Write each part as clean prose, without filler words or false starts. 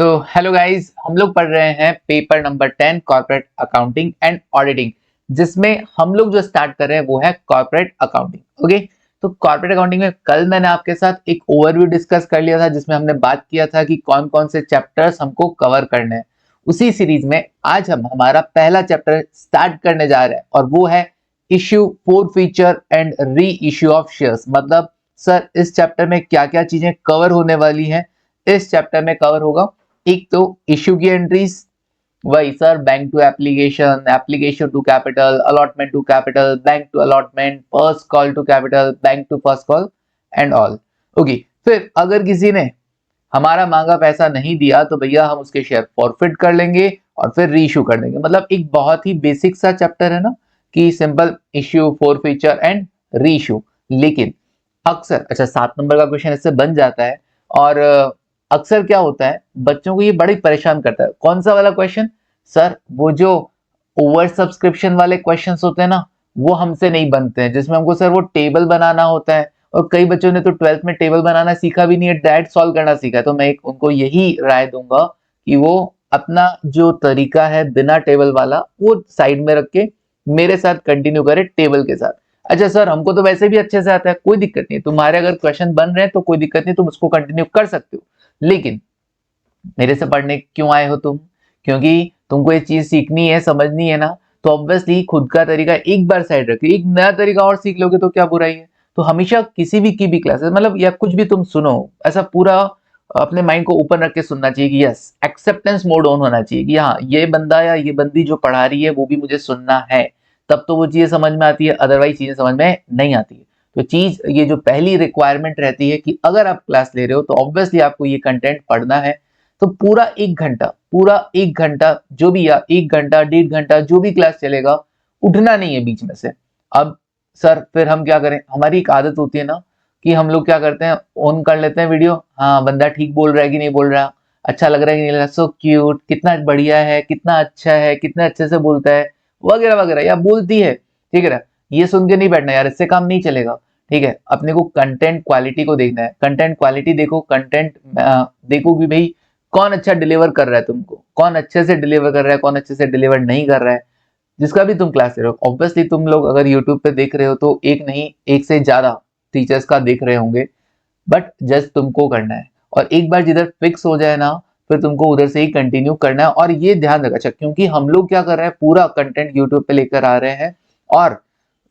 So hello guys, हम लोग पढ़ रहे हैं paper number 10 corporate accounting and auditing, जिसमें हम लोग जो स्टार्ट कर रहे हैं वो है कॉर्पोरेट अकाउंटिंग। ओके, तो कॉर्पोरेट अकाउंटिंग में कल मैंने आपके साथ एक ओवरव्यू डिस्कस कर लिया था, जिसमें हमने बात किया था कि कौन कौन से चैप्टर्स हमको कवर करने हैं। उसी सीरीज में आज हम हमारा पहला चैप्टर स्टार्ट करने जा रहे हैं और वो है issue four feature and re issue of shares. मतलब सर, इस चैप्टर में क्या क्या चीजें कवर होने वाली हैं। इस चैप्टर में कवर होगा एक तो इश्यू की एंट्रीज, वही sir bank to application, application to capital, allotment to capital, bank to allotment, first call to capital, bank to first call and all. Okay, फिर अगर किसी ने हमारा मांगा पैसा नहीं दिया तो भैया हम उसके शेयर फॉरफिट कर लेंगे और फिर रीइश्यू कर देंगे। मतलब एक बहुत ही बेसिक सा चैप्टर है ना, कि simple issue, four feature and reissue. लेकिन अक्सर 7 नंबर का क्वेश्चन इससे बन जाता है। और अक्सर क्या होता है, बच्चों को ये बड़ी परेशान करता है। कौन सा वाला क्वेश्चन? सर, वो जो ओवर सब्सक्रिप्शन वाले क्वेश्चंस होते हैं ना, वो हमसे नहीं बनते हैं, जिसमें हमको सर वो टेबल बनाना होता है। और कई बच्चों ने तो 12th में टेबल बनाना सीखा भी नहीं है, डायरेक्ट सॉल्व करना सीखा है। तो मैं उनको यही राय दूंगा कि वो अपना जो तरीका है बिना टेबल वाला, वो साइड में रख के मेरे साथ कंटिन्यू करे टेबल के साथ। अच्छा सर, हमको तो वैसे भी अच्छे से आता है, कोई दिक्कत नहीं, तुम्हारे अगर क्वेश्चन बन रहे हैं तो कोई दिक्कत नहीं, तुम उसको कंटिन्यू कर सकते हो। लेकिन मेरे से पढ़ने क्यों आए हो तुम? क्योंकि तुमको ये चीज सीखनी है, समझनी है ना। तो ऑब्वियसली खुद का तरीका एक बार साइड रखिए, एक नया तरीका और सीख लोगे तो क्या बुराई है। तो हमेशा किसी भी की भी क्लासेस, मतलब या कुछ भी तुम सुनो, ऐसा पूरा अपने माइंड को ऊपर रख के सुनना चाहिए कि यस, एक्सेप्टेंस मोड ऑन होना चाहिए कि हाँ, ये बंदा या ये बंदी जो पढ़ा रही है वो भी मुझे सुनना है। तब तो वो चीजें समझ में आती है, अदरवाइज चीजें समझ में नहीं आती है। तो चीज, ये जो पहली रिक्वायरमेंट रहती है कि अगर आप क्लास ले रहे हो तो ऑब्वियसली आपको ये कंटेंट पढ़ना है। तो पूरा एक घंटा जो भी, या 1 घंटा 1.5 घंटा जो भी क्लास चलेगा, उठना नहीं है बीच में से। अब सर, फिर हम क्या करें? हमारी एक आदत होती है ना कि हम लोग क्या करते हैं, ऑन कर लेते हैं वीडियो। हाँ, बंदा ठीक बोल रहा है कि नहीं बोल रहा, अच्छा लग रहा है कि नहीं लग रहा, सो क्यूट, कितना बढ़िया है, कितना अच्छा है, कितने अच्छे से बोलता है, वगैरह वगैरह, या बोलती है। ठीक है ना? ये सुन के नहीं बैठना यार, इससे काम नहीं चलेगा। ठीक है, अपने को कंटेंट क्वालिटी को देखना है। कंटेंट क्वालिटी देखो, कंटेंट देखो कि भाई कौन अच्छा डिलीवर कर रहा है तुमको, कौन अच्छे से डिलीवर कर रहा है, कौन अच्छे से डिलीवर नहीं कर रहा है। जिसका भी तुम क्लास ले रहे हो, ऑब्वियसली तुम लोग अगर यूट्यूब पे देख रहे हो तो एक नहीं, एक से ज्यादा टीचर्स का देख रहे होंगे, बट जस्ट तुमको करना है। और एक बार जिधर फिक्स हो जाए ना, फिर तुमको उधर से ही कंटिन्यू करना है। और ये ध्यान रखा, अच्छा, क्योंकि हम लोग क्या कर रहे हैं, पूरा कंटेंट यूट्यूब पे लेकर आ रहे हैं। और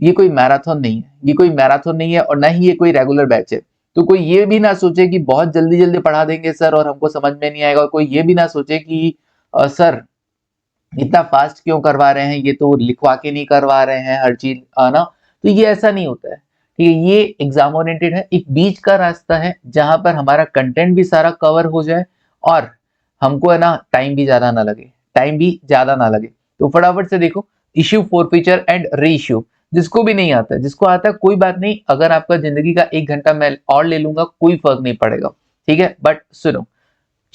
ये कोई मैराथन नहीं है, ये कोई मैराथन नहीं है, और ना ही ये कोई रेगुलर बैच है। तो कोई ये भी ना सोचे कि बहुत जल्दी जल्दी पढ़ा देंगे सर और हमको समझ में नहीं आएगा। और कोई ये भी ना सोचे कि सर इतना फास्ट क्यों करवा रहे हैं, ये तो लिखवा के नहीं करवा रहे हैं हर चीज, ना। तो ये ऐसा नहीं होता है। ठीक है, ये एग्जाम ओरिएंटेड है, एक बीच का रास्ता है जहां पर हमारा कंटेंट भी सारा कवर हो जाए और हमको है ना टाइम भी ज्यादा ना लगे, टाइम भी ज्यादा ना लगे। तो फटाफट से देखो, issue, four feature and re issue. जिसको भी नहीं आता है, जिसको आता है कोई बात नहीं, अगर आपका जिंदगी का 1 घंटा मैं और ले लूंगा, कोई फर्क नहीं पड़ेगा। ठीक है, बट सुनो,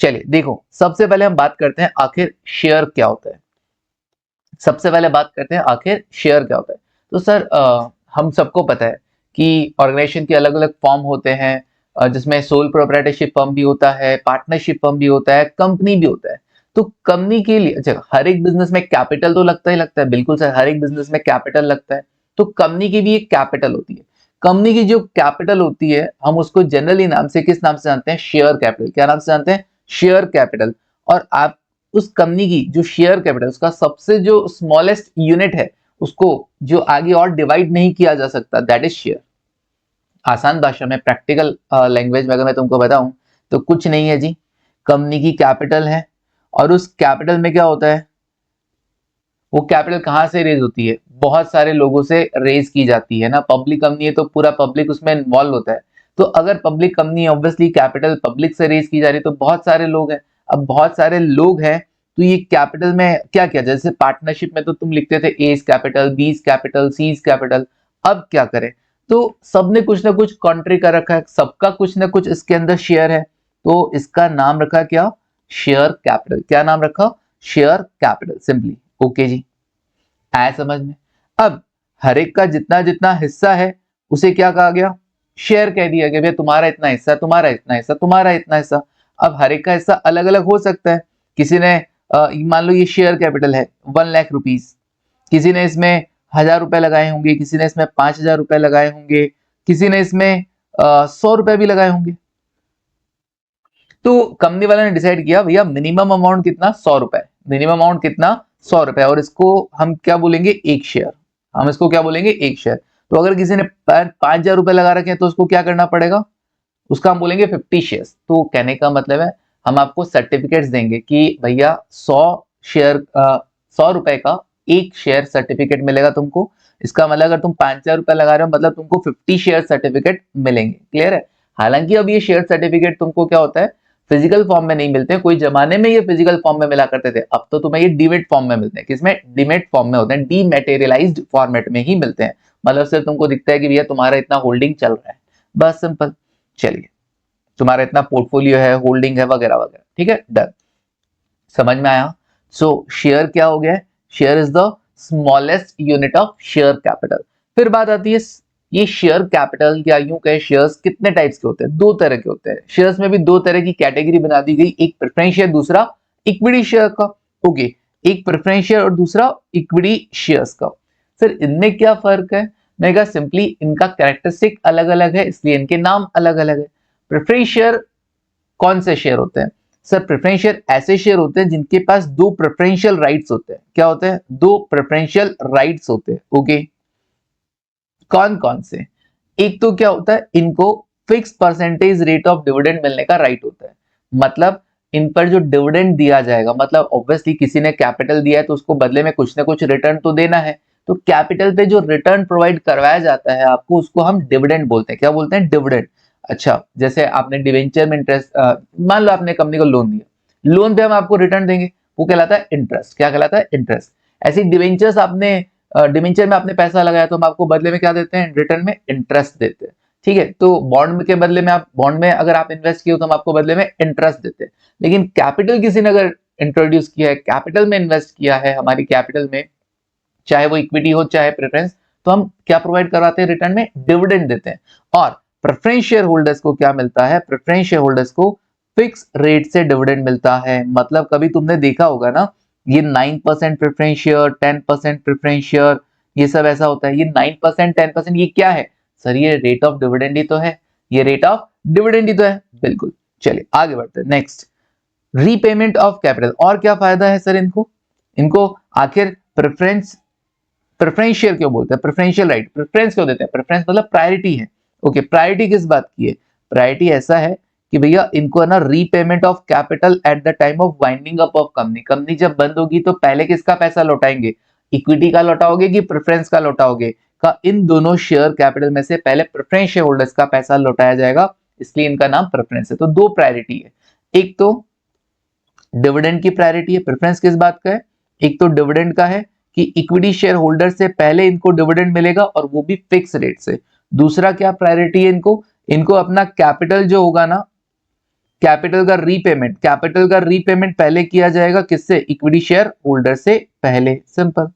चलिए देखो, सबसे पहले हम बात करते हैं आखिर शेयर क्या होता है। सबसे पहले बात करते हैं आखिर शेयर क्या होता है। तो सर, हम सबको पता है कि ऑर्गेनाइजेशन के अलग अलग फॉर्म होते हैं, जिसमें सोल प्रोप्राइटरशिप फर्म भी होता है, पार्टनरशिप फर्म भी होता है, कंपनी भी होता है। तो कंपनी के लिए, अच्छा, हर एक बिजनेस में कैपिटल तो लगता ही लगता है, बिल्कुल सर, हर एक बिजनेस में कैपिटल लगता है। तो कंपनी की भी एक कैपिटल होती है। कंपनी की जो कैपिटल होती है, हम उसको जनरली नाम से, किस नाम से जानते हैं? Share capital. क्या नाम से जानते हैं? Share capital. और आप उस कंपनी की जो शेयर कैपिटल, उसका सबसे जो स्मॉलेस्ट यूनिट है, उसको जो आगे और डिवाइड नहीं किया जा सकता, दैट इज शेयर। आसान भाषा में, प्रैक्टिकल लैंग्वेज में अगर मैं तुमको बताऊं, तो कुछ नहीं है जी, कंपनी की कैपिटल है। और उस कैपिटल में क्या होता है? वो कैपिटल कहाँ से रेज होती है? बहुत सारे लोगों से रेज की जाती है ना। पब्लिक कंपनी है तो पूरा पब्लिक उसमें इन्वॉल्व होता है। तो अगर पब्लिक कंपनी है, ऑब्वियसली कैपिटल पब्लिक से रेज की जा रही है, तो बहुत सारे लोग हैं। अब बहुत सारे लोग हैं, तो ये कैपिटल में क्या क्या, जैसे पार्टनरशिप में तो तुम लिखते थे एस कैपिटल, बीस कैपिटल, सीज कैपिटल। अब क्या करें? तो सबने कुछ ना कुछ कॉन्ट्री कर रखा है, सबका कुछ ना कुछ इसके अंदर शेयर है। तो इसका नाम रखा क्या? Share capital. क्या नाम रखा? Share capital, simply. ओके जी, आया समझ में? अब हर एक का जितना जितना हिस्सा है, उसे क्या कहा गया? शेयर कह दिया गया, भैया तुम्हारा इतना हिस्सा, तुम्हारा इतना हिस्सा, तुम्हारा इतना हिस्सा। अब हर एक का हिस्सा अलग अलग हो सकता है। किसी ने मान लो ये शेयर कैपिटल है 1 लाख रुपीज, किसी ने इसमें 1000 रुपए लगाए होंगे, किसी ने इसमें 5000 रुपए लगाए होंगे, किसी ने इसमें 100 रुपए भी लगाए होंगे। तो कंपनी वाले ने डिसाइड किया भैया मिनिमम अमाउंट कितना, 100 रुपए, मिनिमम अमाउंट कितना 100 रुपए, और इसको हम क्या बोलेंगे, एक शेयर। हम इसको क्या बोलेंगे, एक शेयर। तो अगर किसी ने 5000 रुपए लगा रखे हैं तो उसको क्या करना पड़ेगा, उसका हम बोलेंगे 50 शेयर्स। तो कहने का मतलब है हम आपको सर्टिफिकेट्स देंगे कि भैया 100 शेयर 100 रुपए का एक शेयर सर्टिफिकेट मिलेगा तुमको। इसका मतलब अगर तुम 5000 रुपए लगा रहे हो मतलब तुमको 50 शेयर सर्टिफिकेट मिलेंगे। क्लियर है। हालांकि अब ये शेयर सर्टिफिकेट तुमको क्या होता है, फिजिकल फॉर्म में नहीं मिलते हैं। कोई जमाने में ये फिजिकल फॉर्म में मिला करते थे, अब तो तुम्हें ये डीमेट फॉर्म में मिलते हैं। किसमें, डीमेट फॉर्म में होते हैं, डीमैटेरियलाइज्ड फॉर्मेट में ही मिलते हैं। मतलब सिर्फ तुमको दिखता है कि भैया तुम्हारा इतना होल्डिंग चल रहा है, बस सिंपल। चलिए, तुम्हारा इतना पोर्टफोलियो है, होल्डिंग है, वगैरह वगैरह। ठीक है, डन, समझ में आया। सो शेयर क्या हो गया, share is the smallest unit of share capital. फिर बात आती है ये शेयर कैपिटल या यूं कहे शेयर्स कितने टाइप्स के होते हैं, दो तरह के होते हैं। शेयर्स में भी दो तरह की कैटेगरी बना दी गई, एक प्रेफरेंस शेयर, दूसरा इक्विटी शेयर का। ओके, एक प्रेफरेंस शेयर और दूसरा इक्विटी शेयर्स का। सर इनमें क्या फर्क है, मैं कहा सिंपली इनका कैरेक्टरिस्टिक अलग अलग है, इसलिए इनके नाम अलग अलग है। प्रेफरेंस शेयर कौन से शेयर होते हैं, सर प्रेफरेंस शेयर ऐसे शेयर होते हैं जिनके पास दो प्रेफरेंशियल राइट्स होते हैं। क्या होते हैं, दो प्रेफरेंशियल राइट्स होते हैं। ओके, कौन कौन से, एक तो क्या होता है, इनको fix percentage rate of dividend मिलने का राइट होता है। मतलब इन पर जो डिविडेंड दिया जाएगा, मतलब ऑब्वियसली किसी ने कैपिटल दिया है तो उसको बदले में कुछ ना कुछ रिटर्न तो देना है। तो कैपिटल पे जो रिटर्न प्रोवाइड करवाया जाता है आपको, उसको हम डिविडेंड बोलते हैं। क्या बोलते हैं, डिविडेंड। अच्छा, जैसे आपने डिवेंचर में इंटरेस्ट, मान लो आपने कंपनी को लोन दिया, लोन पे हम आपको रिटर्न देंगे, वो कहलाता है इंटरेस्ट। क्या कहलाता है, इंटरेस्ट। ऐसे डिवेंचर्स आपने डिवेंचर में आपने पैसा लगाया तो हम आपको बदले में क्या देते हैं, रिटर्न में इंटरेस्ट देते हैं। ठीक है, तो बॉन्ड के बदले में आप, बॉन्ड में अगर आप इन्वेस्ट किए हो तो हम आपको बदले में इंटरेस्ट देते हैं। लेकिन कैपिटल किसी ने अगर इंट्रोड्यूस किया है, कैपिटल में इन्वेस्ट किया है हमारी कैपिटल में, चाहे वो इक्विटी हो चाहे प्रेफरेंस, तो हम क्या प्रोवाइड करवाते हैं, रिटर्न में डिविडेंड देते हैं। और प्रेफरेंस शेयर होल्डर्स को क्या मिलता है, प्रेफरेंस शेयर होल्डर्स को फिक्स रेट से डिविडेंड मिलता है। मतलब कभी तुमने देखा होगा ना, ये 9% प्रेफरेंस शेयर, 10% प्रेफरेंस शेयर, ये सब ऐसा होता है। ये 9% 10% ये क्या है, सर ये रेट ऑफ डिविडेंड ही तो है, ये रेट ऑफ डिविडेंड ही तो है। बिल्कुल, चलिए आगे बढ़ते हैं। Next, repayment of capital. और क्या फायदा है सर इनको, इनको आखिर प्रेफरेंस, प्रेफरेंस शेयर क्यों बोलते हैं, प्रेफरेंशियल राइट, प्रेफरेंस क्यों देते हैं, प्रेफरेंस मतलब प्रायोरिटी है। ओके, प्रायोरिटी किस बात की है, प्रायोरिटी ऐसा है कि भैया इनको है ना repayment of capital at the time of winding up of company. Company जब बंद होगी तो पहले किसका पैसा लौटाएंगे, इक्विटी का लौटाओगे कि प्रेफरेंस का लौटाओगे, का इन दोनों शेयर कैपिटल में से पहले प्रेफरेंस शेयर होल्डर्स का पैसा लौटाया जाएगा, इसलिए इनका नाम प्रेफरेंस है। तो दो प्रायोरिटी है, एक तो डिविडेंड की प्रायोरिटी है, प्रेफरेंस किस बात का है, एक तो डिविडेंड का है कि इक्विटी शेयर होल्डर से पहले इनको डिविडेंड मिलेगा और वो भी फिक्स रेट से। दूसरा क्या प्रायोरिटी है इनको, इनको अपना कैपिटल जो होगा ना, कैपिटल का रीपेमेंट, कैपिटल का रीपेमेंट पहले किया जाएगा किससे, इक्विटी शेयर होल्डर से पहले। सिंपल,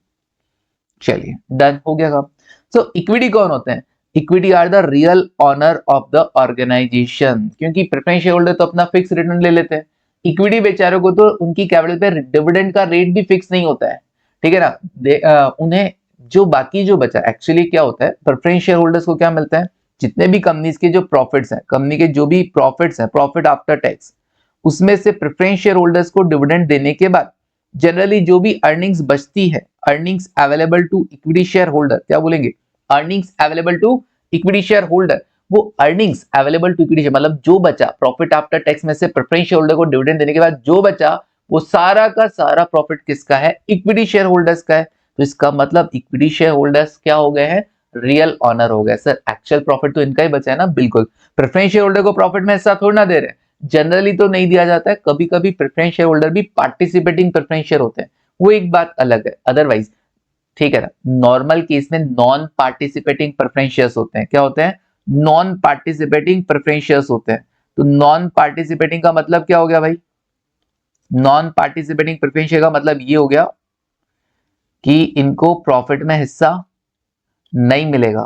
चलिए डन हो गया काम। सो इक्विटी कौन होते हैं, equity are the real owner of the organisation. क्योंकि प्रेफरेंस शेयर होल्डर तो अपना फिक्स रिटर्न ले लेते हैं, इक्विटी बेचारों को तो उनकी कैपिटल पे डिविडेंड का रेट भी फिक्स नहीं होता है। ठीक है ना, उन्हें जो बाकी जो बचा, एक्चुअली क्या होता है, प्रेफरेंस शेयर होल्डर्स को क्या मिलता है, जितने भी कंपनीज के जो प्रॉफिट्स हैं, कंपनी के जो भी प्रॉफिट्स हैं, प्रॉफिट आफ्टर टैक्स, उसमें से प्रेफरेंस शेयर होल्डर्स को डिविडेंड देने के बाद जनरली जो भी अर्निंग्स बचती है, earnings available to equity share holder, क्या बोलेंगे, earnings available to equity share holder, वो earnings available to equity share मतलब जो बचा प्रॉफिट आफ्टर टैक्स में से प्रेफरेंस शेयर होल्डर को डिविडेंड देने के बाद जो बचा, वो सारा का सारा प्रॉफिट किसका है, इक्विटी शेयर होल्डर्स का है। तो इसका मतलब इक्विटी शेयर होल्डर्स क्या हो गए हैं, रियल ऑनर हो गए। सर एक्चुअल प्रॉफिट तो इनका ही बचा है ना, बिल्कुल। प्रेफरेंस शेयर होल्डर को प्रॉफिट में हिस्सा थोड़ा ना दे रहे, जनरली तो नहीं दिया जाता है, कभी कभी प्रेफरेंस शेयर होल्डर भी पार्टिसिपेटिंग प्रेफरेंस शेयर होते हैं, वो एक बात अलग है। अदरवाइज ठीक है ना, नॉर्मल केस में नॉन पार्टिसिपेटिंग प्रेफरेंस शेयर्स होते हैं। क्या होते हैं, नॉन पार्टिसिपेटिंग प्रेफरेंस शेयर्स होते हैं। तो नॉन पार्टिसिपेटिंग का मतलब क्या हो गया भाई, नॉन पार्टिसिपेटिंग प्रेफरेंस शेयर का मतलब ये हो गया कि इनको प्रॉफिट में हिस्सा नहीं मिलेगा।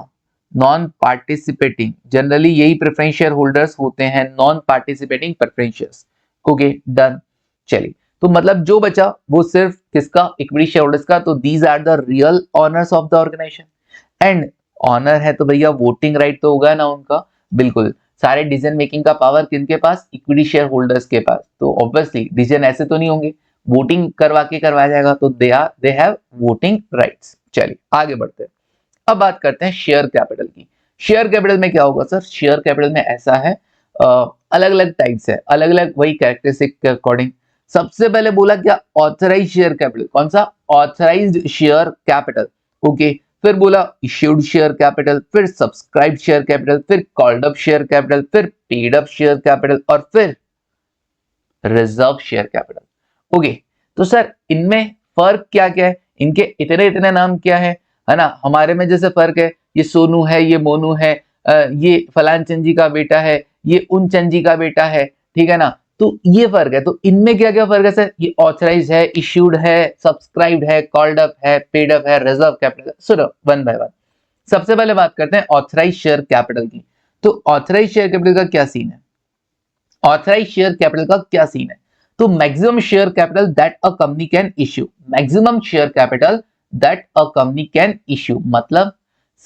नॉन पार्टिसिपेटिंग जनरली यही प्रेफरेंस शेयर होल्डर्स होते हैं, non participating preference shares. Okay done. चलिए, तो मतलब जो बचा वो सिर्फ किसका, इक्विटी शेयर होल्डर्स का। तो these are the real owners of the organisation. And owner है तो भैया वोटिंग राइट तो होगा ना उनका, बिल्कुल। सारे डिसीजन मेकिंग का पावर किनके पास, इक्विटी शेयर होल्डर्स के पास। तो ऑब्वियसली डिसीजन ऐसे तो नहीं होंगे, वोटिंग करवाया जाएगा, तो दे हैव वोटिंग राइट्स। चलिए आगे बढ़ते हैं। अब बात करते हैं शेयर कैपिटल की। शेयर कैपिटल में क्या होगा सर, शेयर कैपिटल में ऐसा है, अलग अलग टाइप्स है, अलग अलग वही कैरेक्टरिस्टिक के अकॉर्डिंग। सबसे पहले बोला क्या, ऑथराइज शेयर कैपिटल। कौन सा, ऑथराइज्ड शेयर कैपिटल। ओके, फिर बोला इश्यूड शेयर कैपिटल, फिर सब्सक्राइब्ड शेयर कैपिटल, फिर कॉल्ड अप शेयर कैपिटल, फिर पेड अप शेयर कैपिटल, और फिर रिजर्व शेयर कैपिटल। ओके, तो सर इनमें फर्क क्या क्या है, इनके इतने इतने नाम क्या है ना। हमारे में जैसे फर्क है, ये सोनू है, ये मोनू है, ये फलान चंद जी का बेटा है, ये उन चंद जी का बेटा है, ठीक है ना। तो ये फर्क है। तो इनमें क्या क्या फर्क है सर, ये ऑथराइज है, इश्यूड है, सब्सक्राइब्ड है, कॉल्ड अप है, पेड अप है, रिजर्व कैपिटल। सुनो वन बाय वन। सबसे पहले बात करते हैं ऑथराइज शेयर कैपिटल की। तो ऑथराइज शेयर कैपिटल का क्या सीन है, ऑथराइज शेयर कैपिटल का क्या सीन है। तो maximum share capital that a company can issue, maximum share capital that a company can issue, मतलब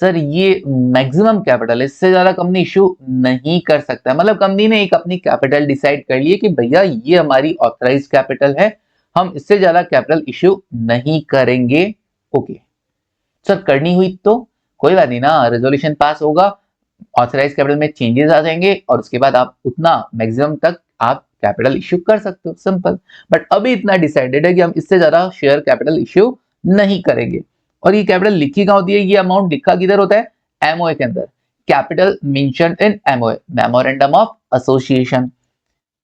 सर ये मैक्सिमम कैपिटल, इससे ज्यादा कंपनी इश्यू नहीं कर सकता है। मतलब कंपनी ने एक अपनी कैपिटल डिसाइड कर ली है कि भैया ये हमारी ऑथराइज कैपिटल है, हम इससे ज्यादा कैपिटल इश्यू नहीं करेंगे। ओके सर, करनी हुई तो कोई बात नहीं ना, रेजोल्यूशन पास होगा, ऑथराइज कैपिटल में चेंजेस आ जाएंगे, और उसके बाद आप उतना मैक्सिमम तक आप कैपिटल इश्यू कर सकते हो, सिंपल। बट अभी इतना डिसाइडेड है कि हम इससे ज्यादा शेयर कैपिटल इश्यू नहीं करेंगे। और ये कैपिटल लिखी कहां होती है, ये अमाउंट लिखा किधर होता है, एमओए के अंदर। Capital mention in MOA, memorandum of association.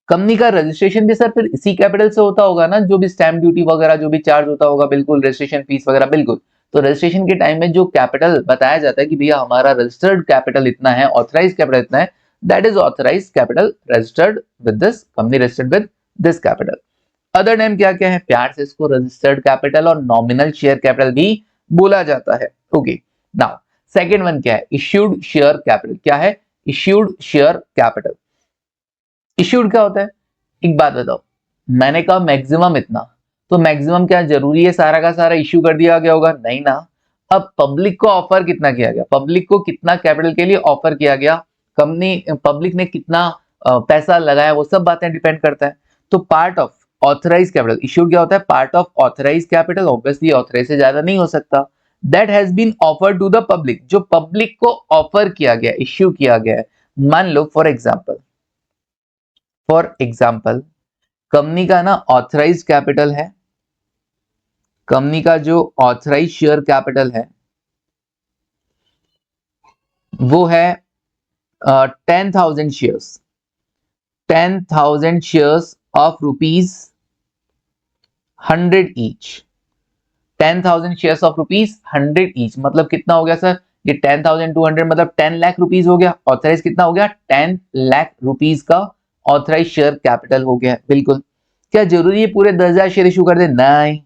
Company का रजिस्ट्रेशन भी सर फिर इसी कैपिटल से होता होगा ना, जो भी स्टैंप ड्यूटी वगैरह जो भी चार्ज होता होगा, बिल्कुल, रजिस्ट्रेशन फीस वगैरह, बिल्कुल। तो रजिस्ट्रेशन के टाइम में जो कैपिटल बताया जाता है कि भैया हमारा रजिस्टर्ड कैपिटल इतना है, ऑथराइज कैपिटल इतना है, that is authorise capital registered with this, company registered with this capital. Other name क्या क्या है, प्यार से इसको रजिस्टर्ड कैपिटल और नॉमिनल शेयर कैपिटल भी बोला जाता है। ओके, नाउ सेकेंड वन क्या है, इश्यूड शेयर कैपिटल। क्या है, इश्यूड शेयर कैपिटल। इश्यूड क्या होता है, एक बात बताओ, मैंने कहा मैक्सिमम इतना, तो मैक्सिमम क्या जरूरी है सारा का सारा इश्यू कर दिया गया होगा, नहीं ना। अब पब्लिक को ऑफर कितना किया गया, पब्लिक को कितना कैपिटल के लिए ऑफर किया गया, कंपनी पब्लिक ने कितना पैसा लगाया, वो सब बातें डिपेंड करता है। तो part of authorise capital, issued क्या होता है, part of authorise capital, obviously authorise से ज्यादा नहीं हो सकता, that has been offered to the public, जो पब्लिक को ऑफर किया गया, इश्यू किया गया है। मान लो फॉर एग्जाम्पल कंपनी का ना ऑथराइज कैपिटल है, कंपनी का जो ऑथराइज शेयर कैपिटल है वो है 10,000 shares, 10,000 shares of ₹100 each, 10,000 shares of ₹100 each, मतलब कितना हो गया सर, ये 10,200 मतलब 10 लाख रुपीज हो गया। ऑथराइज कितना हो गया, 10 लाख रुपीज का ऑथराइज शेयर कैपिटल हो गया, बिल्कुल। क्या जरूरी है पूरे 10,000 शेयर इशू कर दे, नहीं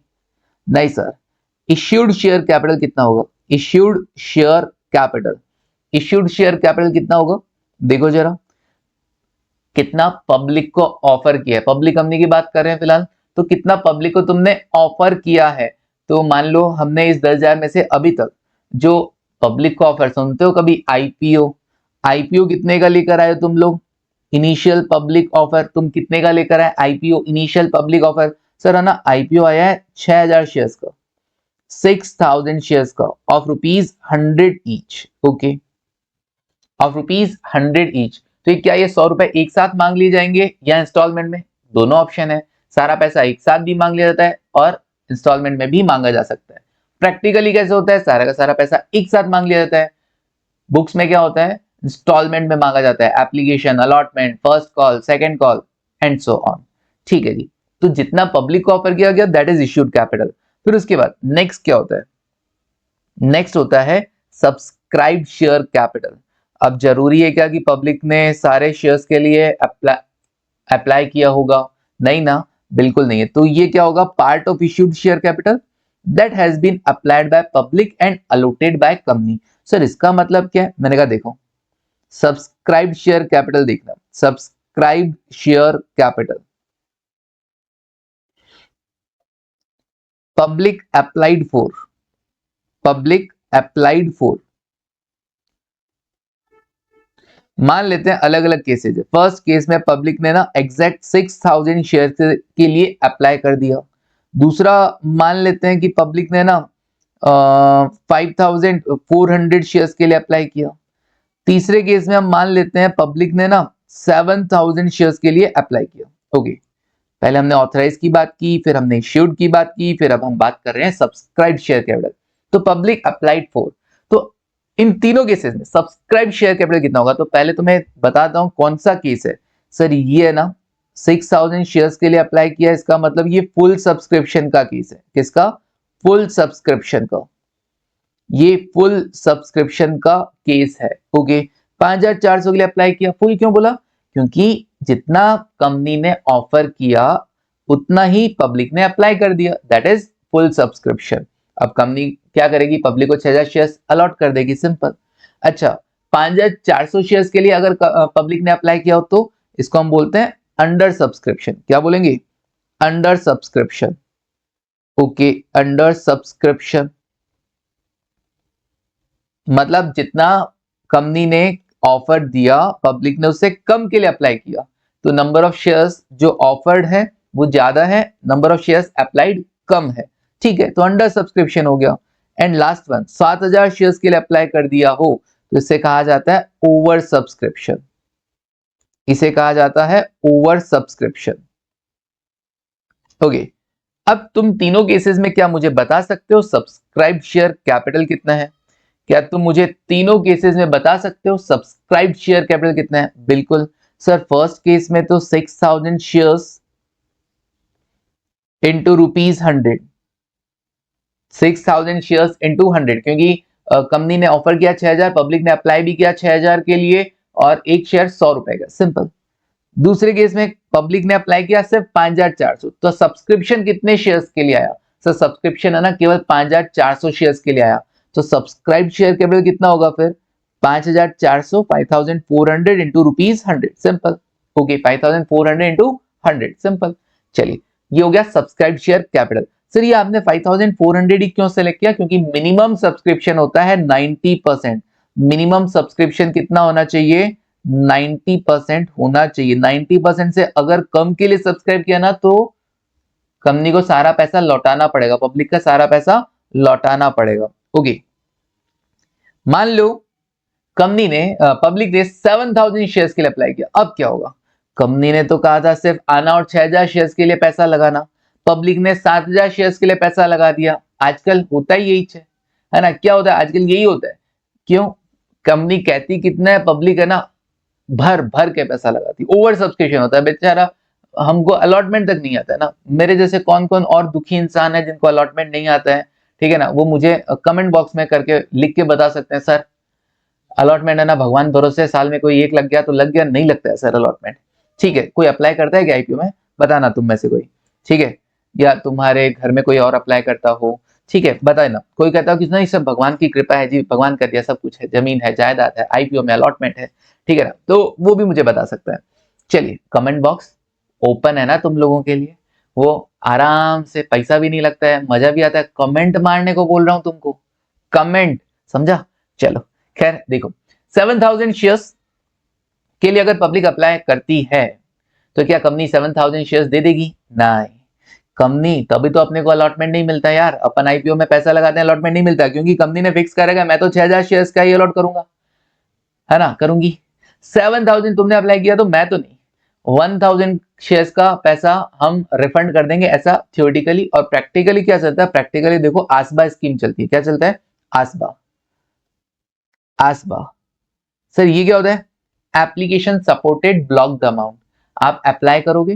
नहीं सर। इश्यूड शेयर कैपिटल कितना होगा, issued share capital, issued share capital कितना होगा, देखो जरा कितना पब्लिक को ऑफर किया है, पब्लिक कंपनी की बात कर रहे हैं फिलहाल, तो कितना पब्लिक को तुमने ऑफर किया है। तो मान लो हमने इस 10,000 में से अभी तक जो पब्लिक को ऑफर, सुनते हो कभी आईपीओ, आईपीओ कितने का लेकर आए हो तुम लोग, इनिशियल पब्लिक ऑफर तुम कितने का लेकर आए, IPO initial public offer, sir है ना, आईपीओ आया है 6,000 शेयर्स का, 6,000 शेयर्स का of ₹100 each, okay, of ₹100 each. तो क्या ये 100 रुपए एक साथ मांग लिए जाएंगे या इंस्टॉलमेंट में, दोनों ऑप्शन है। सारा पैसा एक साथ भी मांग लिया जाता है और इंस्टॉलमेंट में भी मांगा जा सकता है। प्रैक्टिकली कैसे होता है, सारा का सारा पैसा एक साथ मांग लिया जाता है। बुक्स में क्या होता है, इंस्टॉलमेंट में मांगा जाता है, application, allotment, first call, second call and so on, ठीक है जी। तो जितना पब्लिक को ऑफर किया गया दैट इज इश्यूड कैपिटल। फिर उसके बाद नेक्स्ट क्या होता है, नेक्स्ट होता है सब्सक्राइब शेयर कैपिटल। अब जरूरी है क्या कि पब्लिक ने सारे शेयर्स के लिए अप्लाई किया होगा, नहीं ना, बिल्कुल नहीं है। तो ये क्या होगा, part of issued share capital that has been applied by public and allotted by company. Sir इसका मतलब क्या है, मैंने कहा देखो सब्सक्राइब शेयर कैपिटल देखना, subscribe share capital, public applied for, public applied for, मान लेते हैं अलग अलग केसेज है। फर्स्ट केस में पब्लिक ने ना एग्जैक्ट 6000 शेयर के लिए अप्लाई कर दिया। दूसरा मान लेते हैं कि पब्लिक ने ना 5400 शेयर्स के लिए अप्लाई किया। तीसरे केस में हम मान लेते हैं पब्लिक ने ना 7000 शेयर्स के लिए अप्लाई किया। ओके, पहले हमने ऑथराइज की बात की, फिर हमने इश्यूड की बात की, फिर अब हम बात कर रहे हैं सब्सक्राइब शेयर कैपिटल। तो पब्लिक अप्लाइड फॉर, तो इन तीनों केसेस में सब्सक्राइब शेयर कैपिटल कितना होगा? तो पहले तो मैं बताता हूं कौन सा केस है। सर ये है ना 6000 शेयर्स के लिए अप्लाई किया, इसका मतलब ये फुल सब्सक्रिप्शन का केस है। किसका? फुल सब्सक्रिप्शन का, ये फुल सब्सक्रिप्शन का केस है। ओके, 5400 के लिए अप्लाई किया। फुल क्यों बोला? क्योंकि जितना कंपनी ने ऑफर किया उतना ही पब्लिक ने अप्लाई कर दिया, दैट इज फुल सब्सक्रिप्शन। अब कंपनी क्या करेगी? पब्लिक को 6000 शेयर्स अलॉट कर देगी, सिंपल। अच्छा, 5400 शेयर्स के लिए अगर पब्लिक ने अप्लाई किया हो तो इसको हम बोलते हैं अंडर सब्सक्रिप्शन। क्या बोलेंगे? Under subscription. Okay, under subscription मतलब जितना कंपनी ने ऑफर दिया पब्लिक ने उससे कम के लिए अप्लाई किया, तो नंबर ऑफ शेयर्स जो ऑफर्ड है वो ज्यादा है, नंबर ऑफ शेयर्स अप्लाइड कम है। ठीक है, तो अंडर सब्सक्रिप्शन हो गया। एंड लास्ट वन, 7000 शेयर्स के लिए अप्लाई कर दिया हो तो इसे कहा जाता है ओवर सब्सक्रिप्शन। इसे कहा जाता है ओवर सब्सक्रिप्शन। ओके, अब तुम तीनों केसेस में क्या मुझे बता सकते हो सब्सक्राइब शेयर कैपिटल कितना है? क्या तुम मुझे तीनों केसेस में बता सकते हो सब्सक्राइब शेयर कैपिटल कितना है? बिल्कुल सर, फर्स्ट केस में तो 6000 शेयर्स इंटू ₹100, 6000 शेयर्स इंटू 100, क्योंकि कंपनी ने ऑफर किया 6000, पब्लिक ने अप्लाई भी किया 6000 के लिए, और एक शेयर 100 रुपए का, सिंपल। दूसरे केस में पब्लिक ने अप्लाई किया सिर्फ 5400, तो सब्सक्रिप्शन कितने शेयर्स के लिए आया? सर सब्सक्रिप्शन है ना केवल 5400 शेयर्स के लिए आया, तो सब्सक्राइब शेयर कैपिटल कितना होगा फिर? 5400, 5400 into ₹100, simple. Okay, 5400 into 100, simple. चलिए, ये हो गया सब्सक्राइब शेयर कैपिटल। सर ये आपने 5400 ही क्यों सेलेक्ट किया? क्योंकि मिनिमम सब्सक्रिप्शन होता है 90%। मिनिमम सब्सक्रिप्शन कितना होना चाहिए? 90% होना चाहिए। 90% से अगर कम के लिए सब्सक्राइब किया ना तो कंपनी को सारा पैसा लौटाना पड़ेगा, पब्लिक का सारा पैसा लौटाना पड़ेगा। ओके, मान लो कंपनी ने पब्लिक ने 7000 शेयर्स के लिए अप्लाई किया, अब क्या होगा? कंपनी ने तो कहा था सिर्फ आना और 6000 शेयर्स के लिए पैसा लगाना, पब्लिक ने 7000 शेयर्स के लिए पैसा लगा दिया। आजकल होता ही यही है ना? क्या होता है आजकल? यही होता है। क्यों? कंपनी कहती कितना है, पब्लिक है ना भर भर के पैसा लगाती, ओवर सब्सक्रिप्शन होता है। बेचारा हमको अलॉटमेंट तक नहीं आता है ना। मेरे जैसे कौन कौन और दुखी इंसान है जिनको अलॉटमेंट नहीं आता है, ठीक है ना, वो मुझे कमेंट बॉक्स में करके लिख के बता सकते हैं। सर अलॉटमेंट है ना भगवान भरोसे, साल में कोई एक लग गया तो लग गया, नहीं लगता है सर अलॉटमेंट। ठीक है, कोई अप्लाई करता है क्या आईपीओ में? बताना तुम में से कोई, ठीक है, या तुम्हारे घर में कोई और अप्लाई करता हो, ठीक है, बताए ना। कोई कहता हो कि नहीं सब भगवान की कृपा है जी, भगवान कर दिया, सब कुछ है, जमीन है, जायदाद है, आईपीओ में अलॉटमेंट है, ठीक है ना, तो वो भी मुझे बता सकता है। चलिए, कमेंट बॉक्स ओपन है ना तुम लोगों के लिए, वो आराम से, पैसा भी नहीं लगता है, मजा भी आता है, कमेंट मारने को बोल रहा हूं तुमको, कमेंट, समझा? चलो खैर देखो, 7000 शेयर्स के लिए अगर पब्लिक अप्लाई करती है तो क्या कंपनी 7000 शेयर्स दे देगी? नहीं, कंपनी तभी तो अपने को अलॉटमेंट नहीं मिलता यार। अपन आईपीओ में पैसा लगाते हैं, अलॉटमेंट नहीं मिलता, क्योंकि कंपनी ने फिक्स करेगा मैं तो 6000 शेयर्स का ही अलॉट करूंगा, है ना, करूंगी। 7000 तुमने अप्लाई किया तो मैं तो नहीं, 1000 शेयर्स का पैसा हम रिफंड कर देंगे, ऐसा थियोरेटिकली। और प्रैक्टिकली क्या चलता है? प्रैक्टिकली देखो, आसबा स्कीम चलती है। क्या चलता है? आसबा, आसबा। सर ये क्या होता है? Application supported blocked amount. आप अप्लाई करोगे,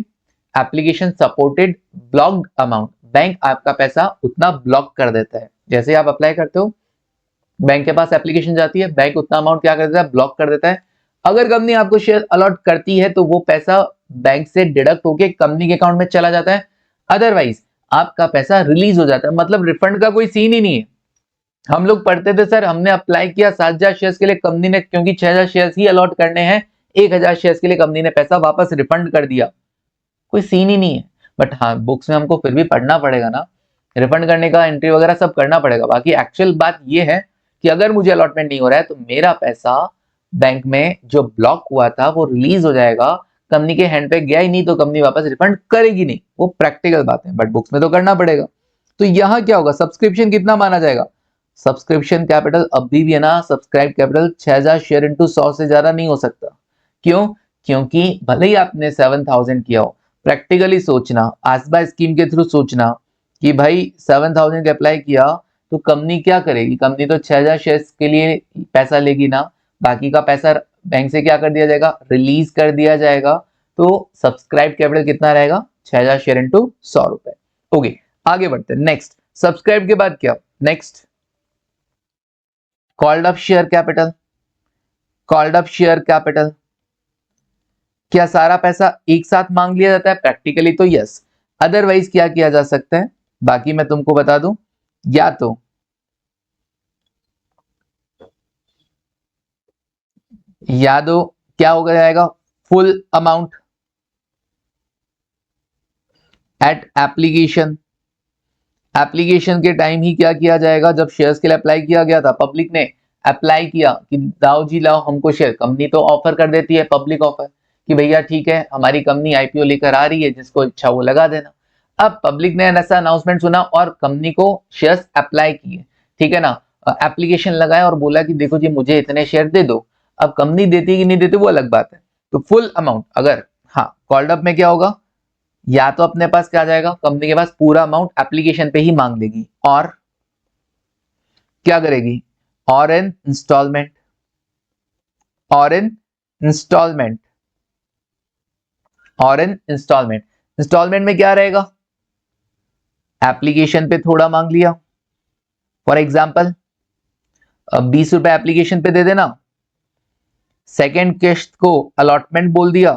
application supported blocked amount, bank आपका पैसा उतना ब्लॉक कर देता है। जैसे आप अप्लाई करते हो, बैंक के पास एप्लीकेशन जाती है, बैंक उतना अमाउंट क्या कर देता है? ब्लॉक कर देता है। अगर कंपनी आपको शेयर अलॉट करती है तो वो पैसा बैंक से डिडक्ट होके कंपनी के अकाउंट में चला जाता है, अदरवाइज आपका पैसा रिलीज हो जाता है। मतलब रिफंड का कोई सीन ही नहीं है। हम लोग पढ़ते थे सर, हमने अप्लाई किया 7000 शेयर्स के लिए, कंपनी ने क्योंकि 6000 शेयर्स ही अलॉट करने हैं, 1000 शेयर्स के लिए कंपनी ने पैसा वापस रिफंड कर दिया, कोई सीन ही नहीं है। बट हाँ, बुक्स में हमको फिर भी पढ़ना पड़ेगा ना रिफंड करने का एंट्री वगैरह सब करना पड़ेगा। बाकी एक्चुअल बात ये है कि अगर मुझे अलॉटमेंट नहीं हो रहा है तो मेरा पैसा बैंक में जो ब्लॉक हुआ था वो रिलीज हो जाएगा, कंपनी के हैंड पे गया ही नहीं तो कंपनी वापस रिफंड करेगी नहीं। वो प्रैक्टिकल बात है, बट बुक्स में तो करना पड़ेगा। तो यहां क्या होगा, सब्सक्रिप्शन कितना माना जाएगा? सब्सक्रिप्शन कैपिटल अभी भी है ना, सब्सक्राइब कैपिटल 6000 शेयर इंटू 100 से ज्यादा नहीं हो सकता। क्यों? क्योंकि भले ही आपने 7000 किया हो, प्रैक्टिकली सोचना, आसबा स्कीम के थ्रू सोचना कि भाई 7000 अप्लाई किया तो कंपनी क्या करेगी? कंपनी तो 6000 शेयर्स के लिए पैसा लेगी ना, बाकी का पैसा बैंक से क्या कर दिया जाएगा? रिलीज कर दिया जाएगा। तो सब्सक्राइब कैपिटल कितना रहेगा? 6000 शेयर इंटू 100 रुपए। ओके, आगे बढ़ते हैं। नेक्स्ट, सब्सक्राइब के बाद क्या? Next, called up share capital. Called up share capital, क्या सारा पैसा एक साथ मांग लिया जाता है? प्रैक्टिकली तो यस। अदरवाइज क्या किया जा सकता है? बाकी मैं तुमको बता दूं, या तो क्या हो जाएगा? Full amount at application. Application के टाइम ही क्या किया जाएगा? जब शेयर्स के लिए अप्लाई किया गया था, पब्लिक ने अप्लाई किया कि लाओ जी लाओ हमको शेयर, कंपनी तो ऑफर कर देती है, पब्लिक ऑफर, कि भैया ठीक है हमारी कंपनी आईपीओ लेकर आ रही है, जिसको इच्छा वो लगा देना। अब पब्लिक ने ऐसा अनाउंसमेंट सुना और कंपनी को शेयर्स अप्लाई किए, ठीक है ना, एप्लीकेशन लगाया और बोला कि देखो जी मुझे इतने शेयर दे दो। अब कंपनी देती कि नहीं देती वो अलग बात है। तो फुल अमाउंट अगर, हाँ, कॉल्ड अप में क्या होगा, या तो अपने पास क्या आ जाएगा, कंपनी के पास पूरा अमाउंट एप्लीकेशन पे ही मांग लेगी, और क्या करेगी? और इन इंस्टॉलमेंट, और इन इंस्टॉलमेंट, और इन इंस्टॉलमेंट। इंस्टॉलमेंट में क्या रहेगा? एप्लीकेशन पे थोड़ा मांग लिया, फॉर एग्जाम्पल 20 रुपए एप्लीकेशन पे दे देना, सेकेंड किस्त को अलॉटमेंट बोल दिया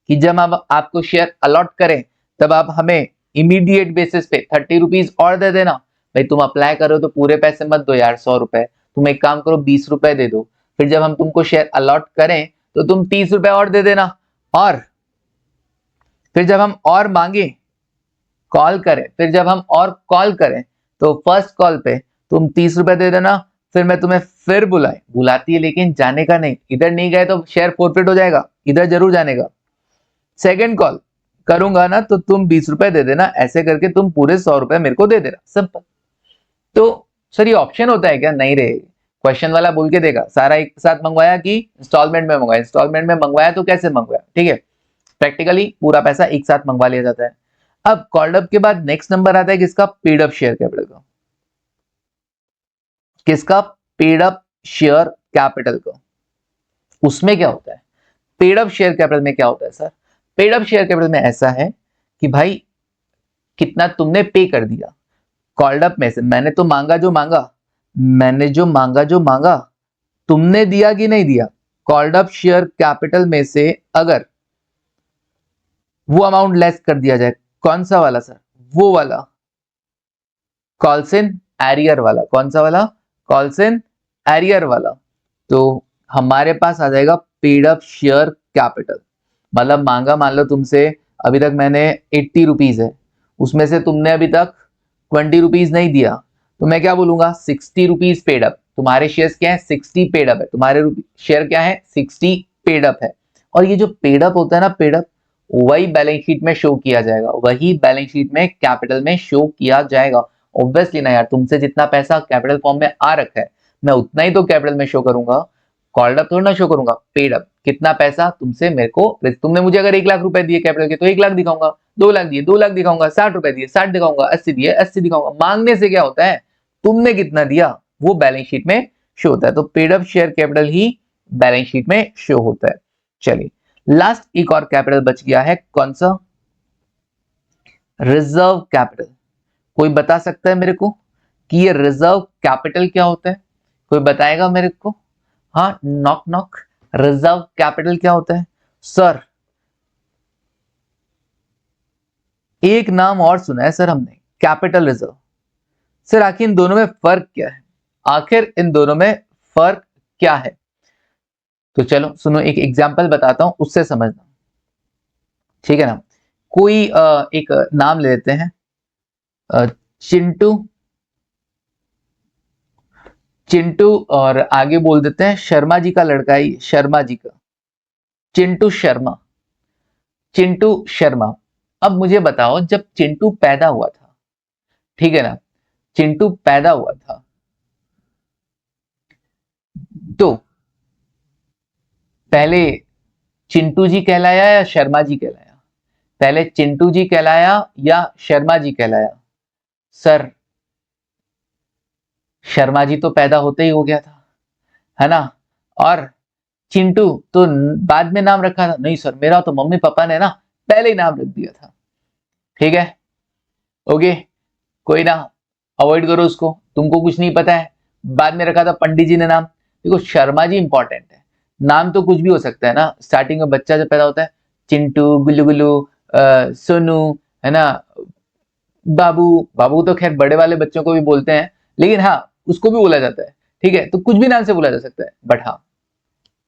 कि जब हम आपको शेयर अलॉट करें तब आप हमें इमीडिएट बेसिस पे 30 रुपीज और दे देना। भाई तुम अप्लाई करो तो पूरे पैसे मत दो यार, 100 रुपए, तुम एक काम करो 20 रुपए दे दो, फिर जब हम तुमको शेयर अलॉट करें तो तुम 30 रुपए और दे देना, और फिर जब हम और मांगे कॉल करें, फिर जब हम और कॉल करें तो फर्स्ट कॉल पे तुम 30 रुपए दे देना, फिर मैं तुम्हें फिर बुलाती है लेकिन जाने का नहीं, इधर नहीं गए तो शेयर फोरफिट हो जाएगा, इधर जरूर जाने का। सेकेंड कॉल करूंगा ना तो तुम 20 रुपए दे देना, ऐसे करके तुम पूरे 100 रुपए मेरे को दे देना, सिंपल। तो सर ये ऑप्शन होता है क्या? नहीं रे, क्वेश्चन वाला बोल के देगा सारा एक साथ मंगवाया कि इंस्टॉलमेंट में मंगवाया, इंस्टॉलमेंट में मंगवाया तो कैसे मंगवाया, ठीक है, प्रैक्टिकली पूरा पैसा एक साथ मंगवा लिया जाता है। अब कॉल्ड अप के बाद नेक्स्ट नंबर आता है किसका? पेड अप शेयर कैपिटल का। किसका? पेड अप शेयर कैपिटल का। उसमें क्या होता है? पेड अप शेयर कैपिटल में क्या होता है sir? Paid up share capital में ऐसा है कि भाई कितना तुमने पे कर दिया, कॉल्ड अप में से मैंने तो मांगा जो मांगा, मैंने जो मांगा जो मांगा, तुमने दिया कि नहीं दिया? कॉल्ड अप शेयर कैपिटल में से अगर वो अमाउंट लेस कर दिया जाए, कौन सा वाला सर? वो वाला कॉल्स इन एरियर वाला। कौन सा वाला? कॉल्स इन एरियर वाला। तो हमारे पास आ जाएगा पेड अप शेयर कैपिटल। मतलब मांगा मान लो तुमसे, अभी तक मैंने 80 रुपीज है, उसमें से तुमने अभी तक 20 रुपीज नहीं दिया, तो मैं क्या बोलूंगा? 60 रुपीज पेड अप। तुम्हारे शेयर क्या है? 60 पेड अप है, तुम्हारे शेयर क्या है? 60 पेड अप है। और ये जो पेड अप होता है ना, पेड अप, वही बैलेंस शीट में शो किया जाएगा, वही बैलेंस शीट में कैपिटल में शो किया जाएगा। ऑब्वियसली ना यार, तुमसे जितना पैसा कैपिटल फॉर्म में आ रखा है मैं उतना ही तो कैपिटल में शो करूंगा, कॉल्ड अप थोड़ा ना शो करूंगा। पेड अप कितना पैसा तुमसे मेरे को, तुमने मुझे अगर 1 लाख रुपए दिए कैपिटल के तो 1 लाख दिखाऊंगा, 2 लाख दिए 2 लाख दिखाऊंगा, 60 रुपए दिए 60 दिखाऊंगा, 80 दिए 80 दिखाऊंगा। मांगने से क्या होता है? तुमने कितना दिया वो बैलेंस शीट में शो होता है। तो पेड अप शेयर कैपिटल ही बैलेंस शीट में शो होता है। चलिए लास्ट एक और कैपिटल बच गया है, कौन सा? Reserve capital. कोई बता सकता है मेरे को कि ये रिजर्व कैपिटल क्या होता है? कोई बताएगा मेरे को? हाँ, नॉक नॉक। रिजर्व कैपिटल क्या होता है सर? एक नाम और सुना है सर हमने, कैपिटल रिजर्व। सर आखिर इन दोनों में फर्क क्या है? आखिर इन दोनों में फर्क क्या है? तो चलो सुनो, एक एग्जांपल बताता हूं, उससे समझना, ठीक है ना। कोई एक नाम ले लेते हैं, चिंटू, चिंटू और आगे बोल देते हैं शर्मा जी का लड़का है, शर्मा जी का, चिंटू शर्मा, चिंटू शर्मा। अब मुझे बताओ जब चिंटू पैदा हुआ था, ठीक है ना, चिंटू पैदा हुआ था तो पहले चिंटू जी कहलाया या शर्मा जी कहलाया? पहले चिंटू जी कहलाया या शर्मा जी कहलाया? सर शर्मा जी तो पैदा होते ही हो गया था, है ना, और चिंटू तो बाद में नाम रखा था। नहीं सर, मेरा तो मम्मी पापा ने ना पहले ही नाम रख दिया था। ठीक है, ओके, कोई ना, अवॉइड करो उसको, तुमको कुछ नहीं पता है, बाद में रखा था पंडित जी ने नाम। देखो शर्मा जी इंपॉर्टेंट है, नाम तो कुछ भी हो सकता है ना, स्टार्टिंग में बच्चा जब पैदा होता है चिंटू, गुल्लू गुल्लू, सोनू, है ना, बाबू, बाबू तो खैर बड़े वाले बच्चों को भी बोलते हैं, लेकिन हाँ उसको भी बोला जाता है, ठीक है, तो कुछ भी नाम से बोला जा सकता है, बट हाँ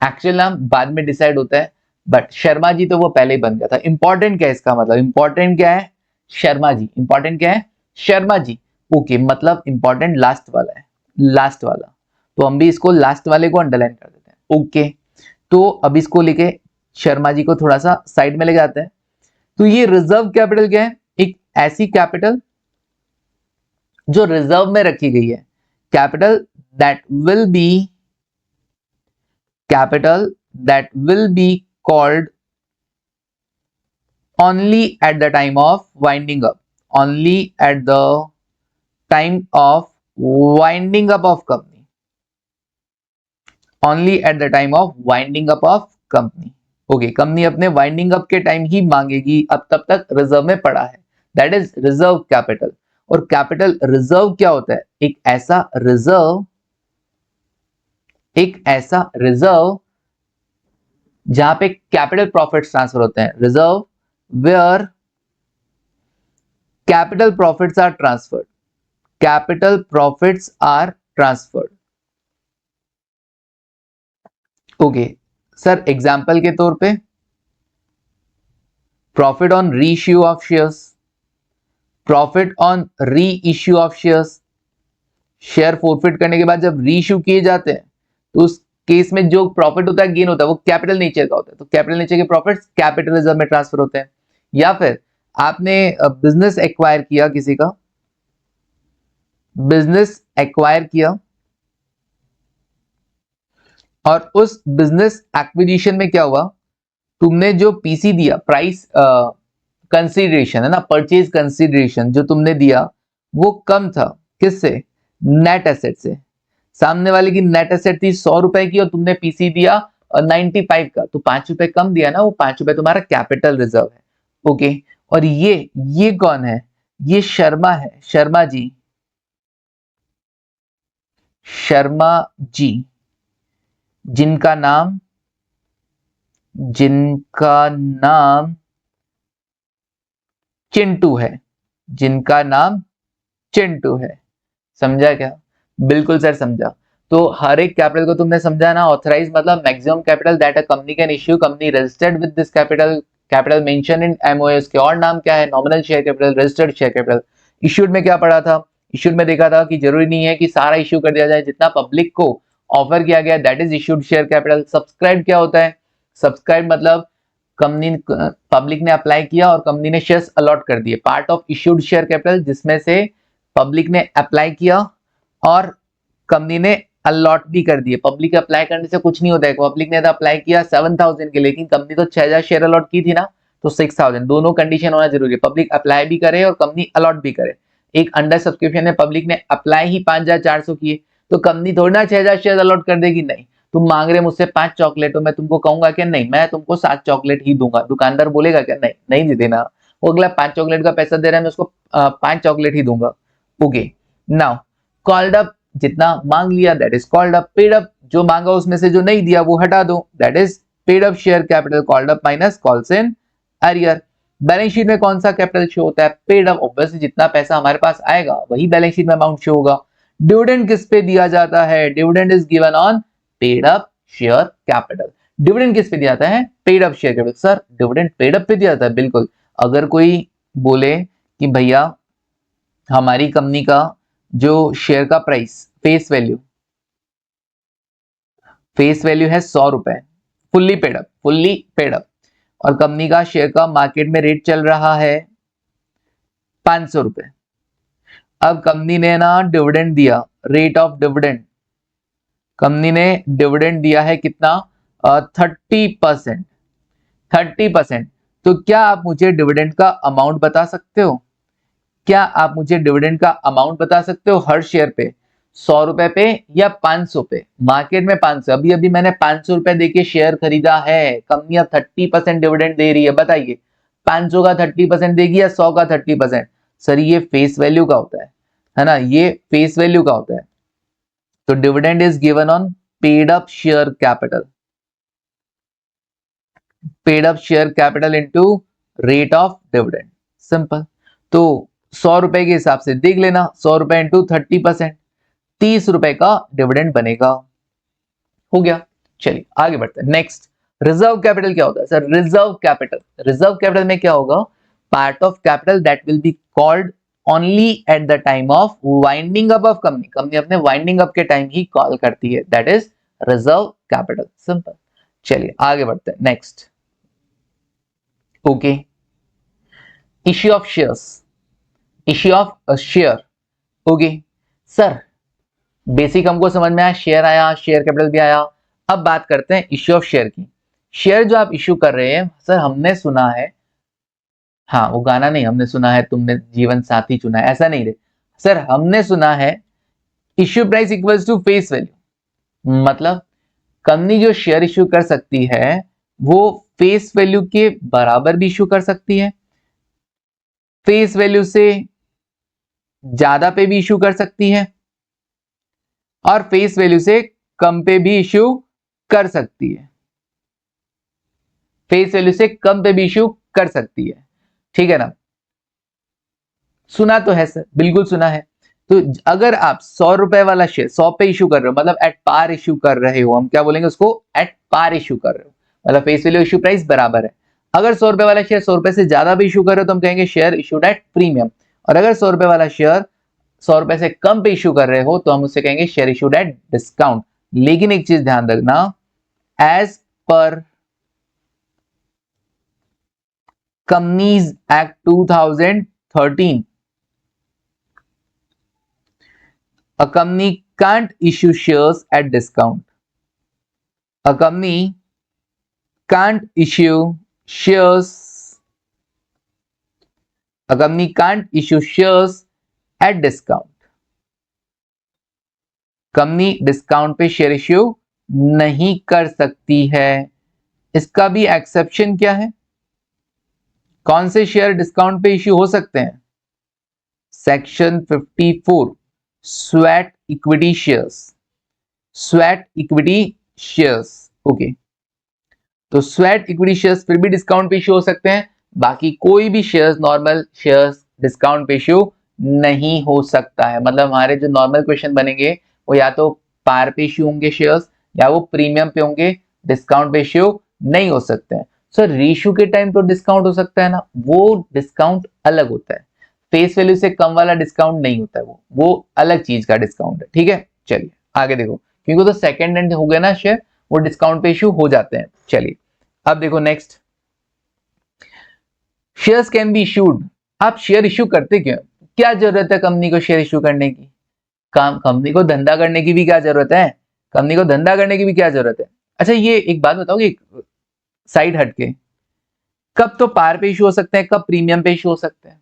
एक्चुअल नाम बाद में डिसाइड होता है। बट शर्मा जी तो वो पहले ही बन गया था। इंपॉर्टेंट क्या है इसका मतलब, इंपॉर्टेंट क्या है, शर्मा जी, इंपॉर्टेंट क्या है, शर्मा जी। ओके, मतलब इंपॉर्टेंट लास्ट वाला है, लास्ट वाला, तो हम भी इसको लास्ट वाले को अंडरलाइन कर देते हैं। ओके, तो अब इसको लेके शर्मा जी को थोड़ा सा साइड में ले जाते हैं। तो ये रिजर्व कैपिटल क्या है, एक ऐसी कैपिटल जो रिजर्व में रखी गई है, capital that will be, capital that will be called only at the time of winding up, only at the time of winding up of company, only at the time of winding up of company। Okay, company अपने winding up के time ही मांगेगी, अब तब तक reserve में पड़ा है, that is reserve capital. और capital reserve क्या होता है, एक ऐसा रिजर्व, एक ऐसा रिजर्व जहां पे कैपिटल प्रॉफिट्स ट्रांसफर होते हैं, reserve where capital profits are transferred, capital profits are transferred. Okay sir, example के तौर पे profit on reissue of shares, profit on reissue of shares, share forfeit करने के बाद जब री इश्यू किए जाते हैं तो उस केस में जो प्रॉफिट होता है, गेन होता है, वो कैपिटल नेचर का होता है, तो कैपिटल नेचर के प्रॉफिट्स कैपिटल रिजर्व में ट्रांसफर होते हैं। या फिर आपने बिजनेस एक्वायर किया, किसी का बिजनेस एक्वायर किया और उस बिजनेस एक्विजिशन में क्या हुआ, तुमने जो पीसी दिया, प्राइस कंसीडरेशन है ना, परचेज कंसीडरेशन जो तुमने दिया वो कम था, किससे, नेट एसेट से। सामने वाले की नेट एसेट थी 100 रुपए की और तुमने पीसी दिया 95 का, तो 5 रुपए कम दिया ना, वो 5 रुपए तुम्हारा कैपिटल रिजर्व है। ओके, और ये कौन है, ये शर्मा है, शर्मा जी, शर्मा जी, जिनका नाम, जिनका नाम चिंटू है, जिनका नाम चिंटू है। समझा क्या, बिल्कुल सर समझा। तो हर एक कैपिटल को तुमने समझा ना, ऑथराइज मतलब maximum capital that a company can issue, company registered with this capital, capital mention in MOS के और नाम क्या है, nominal share capital, registered share capital. Issued में क्या पढ़ा था, इश्यूड में देखा था कि जरूरी नहीं है कि सारा इश्यू कर दिया जाए, जितना पब्लिक को ऑफर किया गया that is issued share capital. Subscribe क्या होता है, सब्सक्राइब मतलब कंपनी, पब्लिक ने अप्लाई किया और कंपनी ने शेयर्स अलॉट कर दिए, part of issued share capital, जिसमें से पब्लिक ने अप्लाई किया और कंपनी ने अलॉट भी कर दिए। पब्लिक अप्लाई करने से कुछ नहीं होता है, पब्लिक ने तो अप्लाई किया 7000 के, लेकिन कंपनी तो 6000 शेयर अलॉट की थी ना, तो 6000, दोनों कंडीशन होना जरूरी है, पब्लिक अप्लाई भी करे और कंपनी अलॉट भी करे। एक अंडर सब्सक्रिप्शन में पब्लिक ने अप्लाई ही 5400 किए, तो कंपनी थोड़ी ना 6000 शेयर अलॉट कर देगी, नहीं। तुम मांग रहे मुझसे 5 चॉकलेट, तो मैं तुमको कहूंगा कि नहीं, मैं तुमको 7 चॉकलेट ही दूंगा, दुकानदार बोलेगा क्या, नहीं नहीं देना, वो अगला 5 चॉकलेट का पैसा दे रहा है, मैं उसको 5 चॉकलेट ही दूंगा। ओके, नाउ कॉल्ड अप, जितना मांग लिया that is called up, paid up जो मांगा उसमें से जो नहीं दिया वो हटा दो, that is paid up share capital, called up minus calls in arrear. Balance sheet में कौन सा कैपिटल शो होता है, पेड अप, ऑब्वियसली जितना पैसा हमारे पास आएगा वही बैलेंस शीट में अमाउंट शो होगा। डिविडेंड किस पे दिया जाता है, dividend is given on paid up share capital. Dividend किस पे दिया जाता है, paid up share capital. Sir dividend paid up पे दिया जाता है, बिल्कुल। अगर कोई बोले कि भैया हमारी कंपनी का जो शेयर का प्राइस फेस वैल्यू है 100 रुपए, फुल्ली पेड अप, और कंपनी का शेयर का मार्केट में रेट चल रहा है 500 रुपए। अब कंपनी ने ना डिविडेंड दिया, रेट ऑफ डिविडेंड, कंपनी ने डिविडेंड दिया है कितना, 30%। 30%। तो क्या आप मुझे डिविडेंड का अमाउंट बता सकते हो? क्या आप मुझे डिविडेंड का अमाउंट बता सकते हो हर शेयर पे, 100 रुपए पे या 500 पे? मार्केट में 500, अभी अभी मैंने 500 रुपए देके शेयर खरीदा है, कंपनी अब 30% डिविडेंड दे रही है, बताइए 500 का 30% देगी या 100 का 30%? सर ये फेस वैल्यू का होता है ना, ये फेस वैल्यू का होता है। तो dividend is given on paid up share capital, paid up share capital into rate of dividend, simple. तो 100 रुपए के हिसाब से देख लेना, 100 रुपए इंटू 30%, 30 रुपए का डिविडेंड बनेगा। हो गया, चलिए आगे बढ़ते हैं। नेक्स्ट, रिजर्व कैपिटल क्या होता है सर? रिजर्व कैपिटल में क्या होगा, part of capital that will be called only at the time of winding up of company, company अपने वाइंडिंग अप के टाइम ही कॉल करती है, that is reserve capital, simple. चलिए आगे बढ़ते हैं। Next, okay, issue of shares, issue of share. Okay sir, basic हमको समझ में आया, शेयर आया, शेयर कैपिटल भी आया। अब बात करते हैं इश्यू ऑफ शेयर की। शेयर जो आप इश्यू कर रहे हैं सर, हमने सुना है, हाँ वो गाना नहीं, हमने सुना है तुमने जीवन साथी चुना है, ऐसा नहीं रे सर, हमने सुना है issue price equals to face value, मतलब कंपनी जो शेयर इश्यू कर सकती है वो फेस वैल्यू के बराबर भी इश्यू कर सकती है, फेस वैल्यू से ज्यादा पे भी इश्यू कर सकती है, और फेस वैल्यू से कम पे भी इश्यू कर सकती है, फेस वैल्यू से कम पे भी इश्यू कर सकती है, ठीक है ना? सुना तो है सर, बिल्कुल सुना है। तो अगर आप 100 रुपए वाला शेयर 100 पे इश्यू कर रहे हो, मतलब एट पार इश्यू कर रहे हो, हम क्या बोलेंगे उसको, एट पार इश्यू कर रहे हो, मतलब फेस वैल्यू इश्यू प्राइस बराबर है। अगर 100 रुपए वाला शेयर 100 रुपए से ज्यादा भी इश्यू कर रहे हो तो हम कहेंगे शेयर इश्यूड एट प्रीमियम, और अगर 100 रुपए वाला शेयर 100 रुपए से कम पे इश्यू कर रहे हो तो हम उससे कहेंगे शेयर इश्यूड एट डिस्काउंट। लेकिन एक चीज ध्यान रखना, as per companies act 2013, a company can't issue shares at discount. A company can't issue shares. A company can't issue shares at discount. Company discount पे शेयर इश्यू नहीं कर सकती है। इसका भी एक्सेप्शन क्या है? कौन से शेयर डिस्काउंट पे इश्यू हो सकते हैं? Section 54, sweat equity shares, sweat equity shares. Okay, तो स्वेट इक्विटी शेयर्स फिर भी डिस्काउंट पे इश्यू हो सकते हैं, बाकी कोई भी शेयर्स, नॉर्मल शेयर्स डिस्काउंट पे इश्यू नहीं हो सकता है। मतलब हमारे जो नॉर्मल क्वेश्चन बनेंगे वो या तो पार पे इश्यू होंगे शेयर्स, या वो प्रीमियम पे होंगे, डिस्काउंट पे इश्यू नहीं हो सकते हैं। सर रीइश्यू के टाइम तो डिस्काउंट हो सकता है ना, वो डिस्काउंट अलग होता है, फेस वैल्यू से कम वाला डिस्काउंट नहीं होता है, वो अलग चीज का डिस्काउंट है, ठीक है? चलिए आगे देखो, क्योंकि तो सेकंड हैंड हो गया ना शेयर, वो डिस्काउंट पे इश्यू हो जाते हैं। चलिए अब देखो next, shares can be issued. आप शेयर इश्यू करते क्यों? क्या जरूरत है कंपनी को शेयर इश्यू करने की? कंपनी को धंधा करने की भी क्या जरूरत है? कंपनी को धंधा करने की भी क्या जरूरत है? अच्छा ये एक बात बताओगे, साइड हटके, कब तो पार पे इश्यू हो सकते हैं, कब प्रीमियम पे इश्यू हो सकते हैं?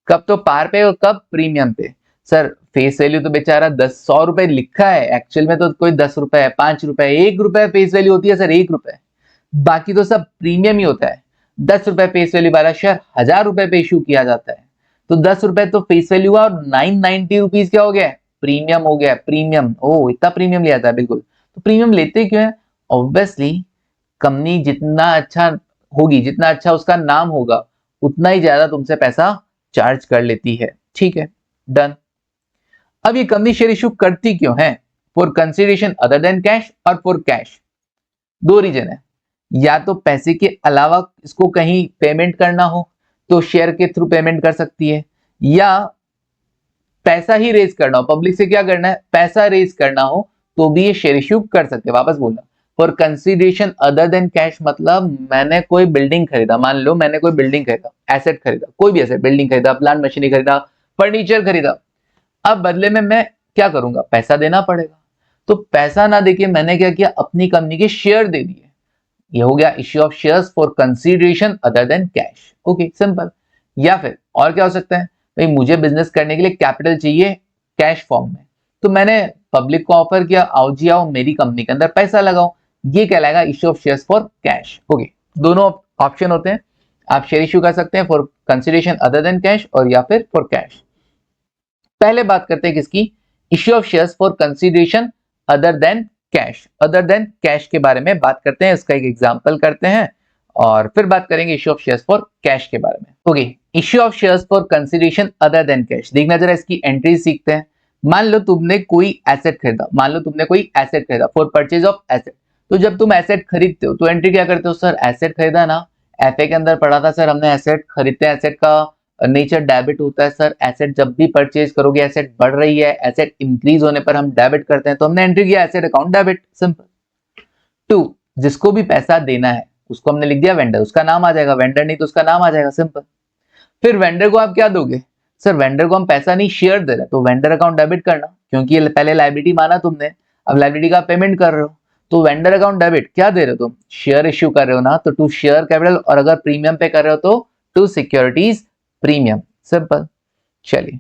कब तो पार पे और कब प्रीमियम पे? सर फेस वैल्यू तो बेचारा 100 रुपए लिखा है, एक्चुअल में तो कोई 10 रुपए है, 5 रुपए, 1 रुपए फेस वैल्यू होती है सर, 1 रुपए, बाकी तो सब प्रीमियम ही होता है। 10 रुपए फेस वैल्यू वाला शेयर 1000 रुपए पे इश्यू किया जाता है, तो 10 रुपए तो फेस वैल्यू हुआ, और 990 रुपीज क्या हो गया, प्रीमियम हो गया, प्रीमियम। ओ इतना प्रीमियम लिया था, बिल्कुल। तो प्रीमियम लेते क्यों है? ऑब्वियसली कंपनी जितना अच्छा होगी, जितना अच्छा उसका नाम होगा, उतना ही ज्यादा तुमसे पैसा चार्ज कर लेती है, ठीक है, डन। अब ये कंपनी शेयर इश्यू करती क्यों है? For consideration other than cash और फॉर कैश। दो रीजन है, या तो पैसे के अलावा इसको कहीं पेमेंट करना हो तो शेयर के थ्रू पेमेंट कर सकती है, या पैसा ही रेज करना हो, पब्लिक से क्या करना है, पैसा रेज करना हो, तो भी ये शेयर इश्यू कर सकते हैं। वापस बोलना, for consideration other than cash मतलब मैंने कोई बिल्डिंग खरीदा, मान लो मैंने कोई बिल्डिंग खरीदा, एसेट खरीदा, कोई भी एसेट, बिल्डिंग खरीदा, प्लांट मशीनरी खरीदा, फर्नीचर खरीदा, अब बदले में मैं क्या करूंगा, पैसा देना पड़ेगा। तो पैसा ना देके मैंने क्या किया, अपनी कंपनी के शेयर दे दिए, ये हो गया issue of shares for consideration other than cash. Okay, simple. या फिर और क्या हो सकता है, भाई मुझे बिजनेस करने के लिए कैपिटल चाहिए कैश फॉर्म में, तो मैंने पब्लिक को ऑफर किया, आओ जी आओ मेरी कंपनी के अंदर पैसा लगाओ, ये कहलाएगा issue of shares for cash. Okay, दोनों ऑप्शन होते हैं, आप शेयर इश्यू कर सकते हैं for consideration other than cash और या फिर फॉर कैश। पहले बात करते हैं किसकी, issue of shares for consideration other than cash. Other than cash के बारे में बात करते हैं, इसका एक एग्जांपल करते हैं और फिर बात करेंगे issue of shares for cash के बारे में। Okay, issue of shares for consideration other than cash, देखना जरा इसकी एंट्री सीखते हैं। मान लो तुमने कोई एसेट खरीदा, मान लो तुमने कोई एसेट खरीदा फॉर परचेज ऑफ एसेट, तो जब तुम एसेट खरीदते हो तो एंट्री क्या करते हो, सर एसेट खरीदा ना, एफए के अंदर पढ़ा था सर हमने, एसेट खरीदते हैं, एसेट का नेचर डेबिट होता है सर, एसेट जब भी परचेज करोगे एसेट बढ़ रही है, एसेट इंक्रीज होने पर हम डेबिट करते हैं, तो हमने एंट्री किया एसेट अकाउंट डेबिट, सिंपल। 2, जिसको भी पैसा देना है उसको हमने लिख दिया वेंडर, उसका नाम आ जाएगा, वेंडर नहीं तो उसका नाम आ जाएगा, सिंपल। फिर वेंडर को आप क्या दोगे, सर वेंडर को हम पैसा नहीं शेयर दे रहे, तो वेंडर अकाउंट डेबिट करना, क्योंकि ये पहले लायबिलिटी माना तुमने, अब लायबिलिटी का पेमेंट कर रहे हो, तो वेंडर अकाउंट डेबिट क्या दे रहे हो तुम, शेयर इश्यू कर रहे हो ना, तो टू शेयर कैपिटल, और अगर प्रीमियम पे कर रहे हो तो टू सिक्योरिटीज प्रीमियम, सिंपल। चलिए,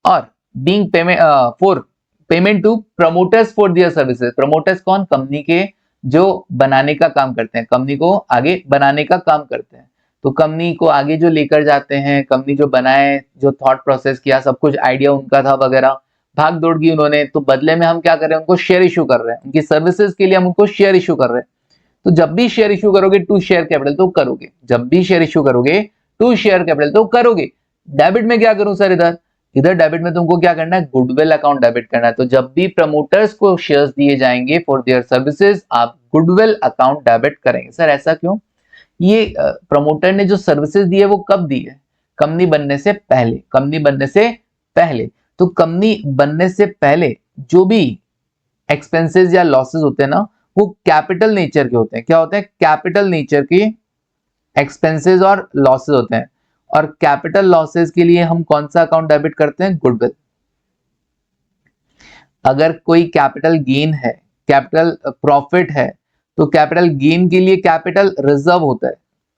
और being payment for payment to promoters for their services, promoters कौन, कंपनी के जो बनाने का काम करते हैं, कंपनी को आगे बनाने का काम करते हैं, तो कंपनी को आगे जो लेकर जाते हैं, कंपनी जो बनाए, जो थॉट प्रोसेस किया, सब कुछ आइडिया उनका था वगैरह, भाग दौड़ की उन्होंने, तो बदले में हम क्या कर रहे हैं, उनको शेयर इशू कर रहे हैं, उनकी सर्विसेज के लिए हम उनको शेयर इशू कर रहे हैं। तो जब भी शेयर इशू करोगे टू शेयर कैपिटल तो करोगे, जब भी शेयर इशू करोगे टू शेयर कैपिटल तो करोगे। डेबिट में क्या करूं सर, इधर इधर डेबिट में तुमको क्या करना है, गुडविल अकाउंट डेबिट करना है, तो जब भी प्रमोटर्स को शेयर्स दिए जाएंगे फॉर देयर सर्विसेज आप गुडविल अकाउंट डेबिट करेंगे। सर ऐसा क्यों, ये प्रमोटर ने जो सर्विसेज दी है वो कब दी है, कंपनी बनने से पहले, कंपनी बनने से पहले, तो कंपनी बनने से पहले जो भी एक्सपेंसेस या लॉसेस होते हैं ना वो कैपिटल नेचर के होते हैं, क्या होते हैं, कैपिटल नेचर के एक्सपेंसेस और लॉसेस होते हैं, और कैपिटल लॉसेस के लिए हम कौन सा अकाउंट डेबिट करते हैं, गुडविल। अगर कोई कैपिटल गेन है, कैपिटल प्रॉफिट है, तो कैपिटल गेन के लिए कैपिटल रिजर्व होता है,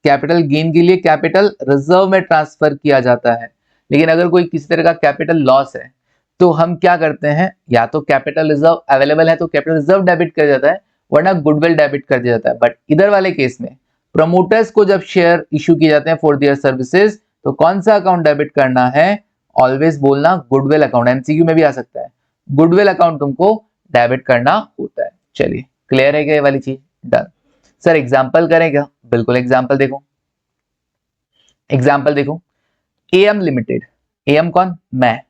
कैपिटल गेन के लिए कैपिटल रिजर्व में ट्रांसफर किया जाता है। लेकिन अगर कोई किसी तरह का कैपिटल लॉस है तो हम क्या करते हैं, या तो कैपिटल रिजर्व अवेलेबल है तो कैपिटल रिजर्व डेबिट कर जाता है, वरना गुडविल डेबिट कर दिया जाता है। बट इधर वाले केस में प्रमोटर्स को जब शेयर इशू किए जाते हैं फॉर देयर सर्विसेज, तो कौन सा अकाउंट डेबिट करना है, ऑलवेज बोलना गुडविल अकाउंट, एमसीक्यू में भी आ सकता है, गुडविल अकाउंट तुमको डेबिट करना होता है। चलिए क्लियर है क्या ये वाली चीज, डन। सर एग्जांपल करें क्या, बिल्कुल एग्जांपल देखो, एग्जांपल देखो, एएम लिमिटेड, एएम कौन, मैं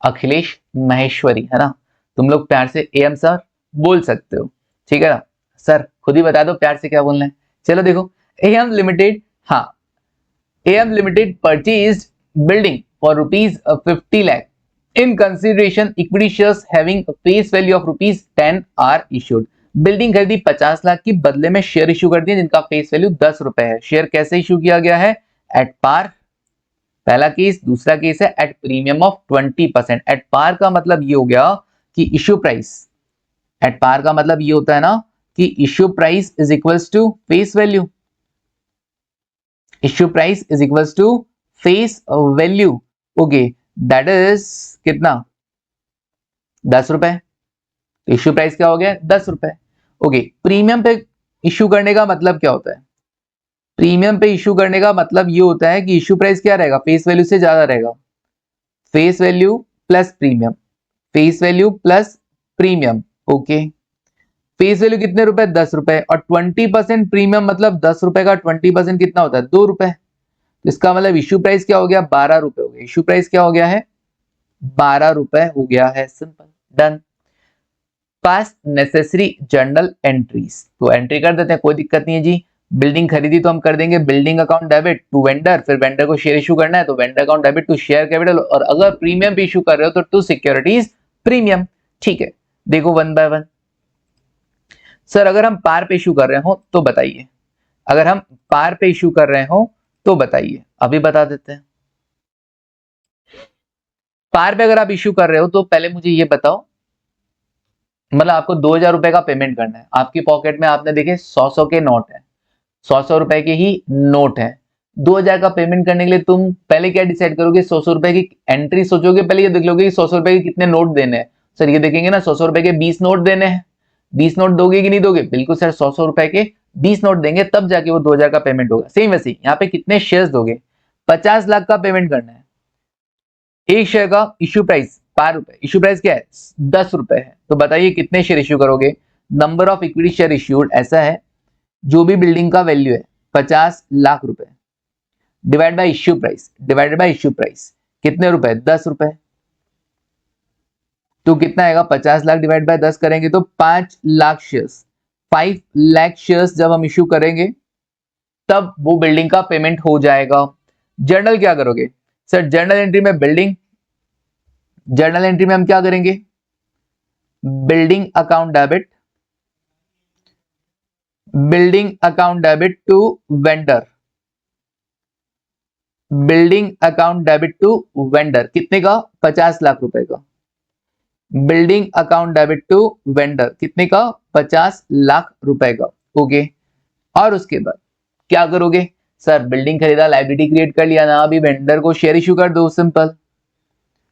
अखिलेश महेश्वरी, है ना, तुम लोग प्यार से एएम सर बोल सकते हो, ठीक है ना, सर खुद ही बता दो प्यार से क्या बोलना है। चलो देखो, एएम लिमिटेड, हाँ am limited purchased building for ₹50 lakh in consideration equity shares having a face value of ₹10 are issued। Building खरीदी 50 लाख की, बदले में शेयर इशू कर दिए जिनका फेस वैल्यू 10 रुपए है। शेयर कैसे इशू किया गया है, एट पार, पहला केस। दूसरा केस है at premium of 20%। At par का मतलब ये हो गया कि इश्यू प्राइस, एट पार का मतलब ये होता है ना कि issue price is equals to face value, issue price is equals to face value. Okay, that is कितना, 10 रुपए। तो इश्यू प्राइस क्या हो गया, 10 रुपए। ओके, प्रीमियम पे इश्यू करने का मतलब क्या होता है, प्रीमियम पे इश्यू करने का मतलब ये होता है कि इश्यू प्राइस क्या रहेगा, फेस वैल्यू से ज्यादा रहेगा, face value plus premium, face value plus premium. Okay, face value कितने रुपए, 10 रुपए, और 20% प्रीमियम मतलब 10 रुपए का 20% कितना होता है, 2 रुपए। इसका मतलब इश्यू प्राइस क्या हो गया, 12 रुपए हो गया, इश्यू प्राइस क्या हो गया है, 12 रुपए हो गया है, सिंपल, डन। पास नेसेसरी जर्नल एंट्रीज, तो एंट्री कर देते हैं, कोई दिक्कत नहीं है जी। बिल्डिंग खरीदी तो हम कर देंगे building account debit to vendor, फिर वेंडर को शेयर इशू करना है तो vendor account debit to share capital, और अगर प्रीमियम भी इशू कर रहे हो तो टू सिक्योरिटीज प्रीमियम। ठीक है, देखो वन बाय वन। सर अगर हम पार पे इशू कर रहे हो तो बताइए, अगर हम पार पे इशू कर रहे हो तो बताइए, अभी बता देते हैं। पार पे अगर आप इशू कर रहे हो तो पहले मुझे ये बताओ, मतलब आपको 2000 रुपए का पेमेंट करना है, आपकी पॉकेट में आपने देखे 100 के नोट है, 100 रुपए के ही नोट है। 2000 का पेमेंट करने के लिए तुम पहले क्या डिसाइड करोगे, 100 रुपए की एंट्री सोचोगे, पहले ये देख लोगे कि 100 रुपए के कितने नोट देने हैं। सर ये देखेंगे ना, 100 रुपए के 20 नोट देने हैं, 20 नोट दोगे कि नहीं दोगे, बिल्कुल सर 100 रुपए के 20 नोट देंगे तब जाके वो 2000 का पेमेंट होगा। सेम वैसे यहाँ पे कितने शेयर्स दोगे, 50 लाख का पेमेंट करना है। एक शेयर का इश्यू प्राइस 5 रुपए, इश्यू प्राइस क्या है 10 रुपए है, तो बताइए कितने शेयर इश्यू करोगे। Number of equity share issued ऐसा है, जो भी बिल्डिंग का वैल्यू है 50 लाख रुपए divide by issue price, divided by issue price कितने रुपए 10 रुपए, तो कितना आएगा 50 लाख डिवाइड बाय 10 करेंगे तो 5 लाख शेयर्स, 5 लाख शेयर्स जब हम इश्यू करेंगे तब वो बिल्डिंग का पेमेंट हो जाएगा। जर्नल क्या करोगे, सर जर्नल एंट्री में बिल्डिंग, जर्नल एंट्री में हम क्या करेंगे, building account debit, building account debit to vendor, building account debit to vendor कितने का 50 लाख रुपए का, building account debit to vendor कितने का 50 लाख रुपए का। ओके, और उसके बाद क्या करोगे, सर बिल्डिंग खरीदा, लायबिलिटी क्रिएट कर लिया ना, अभी वेंडर को शेयर इशू कर दो, सिंपल।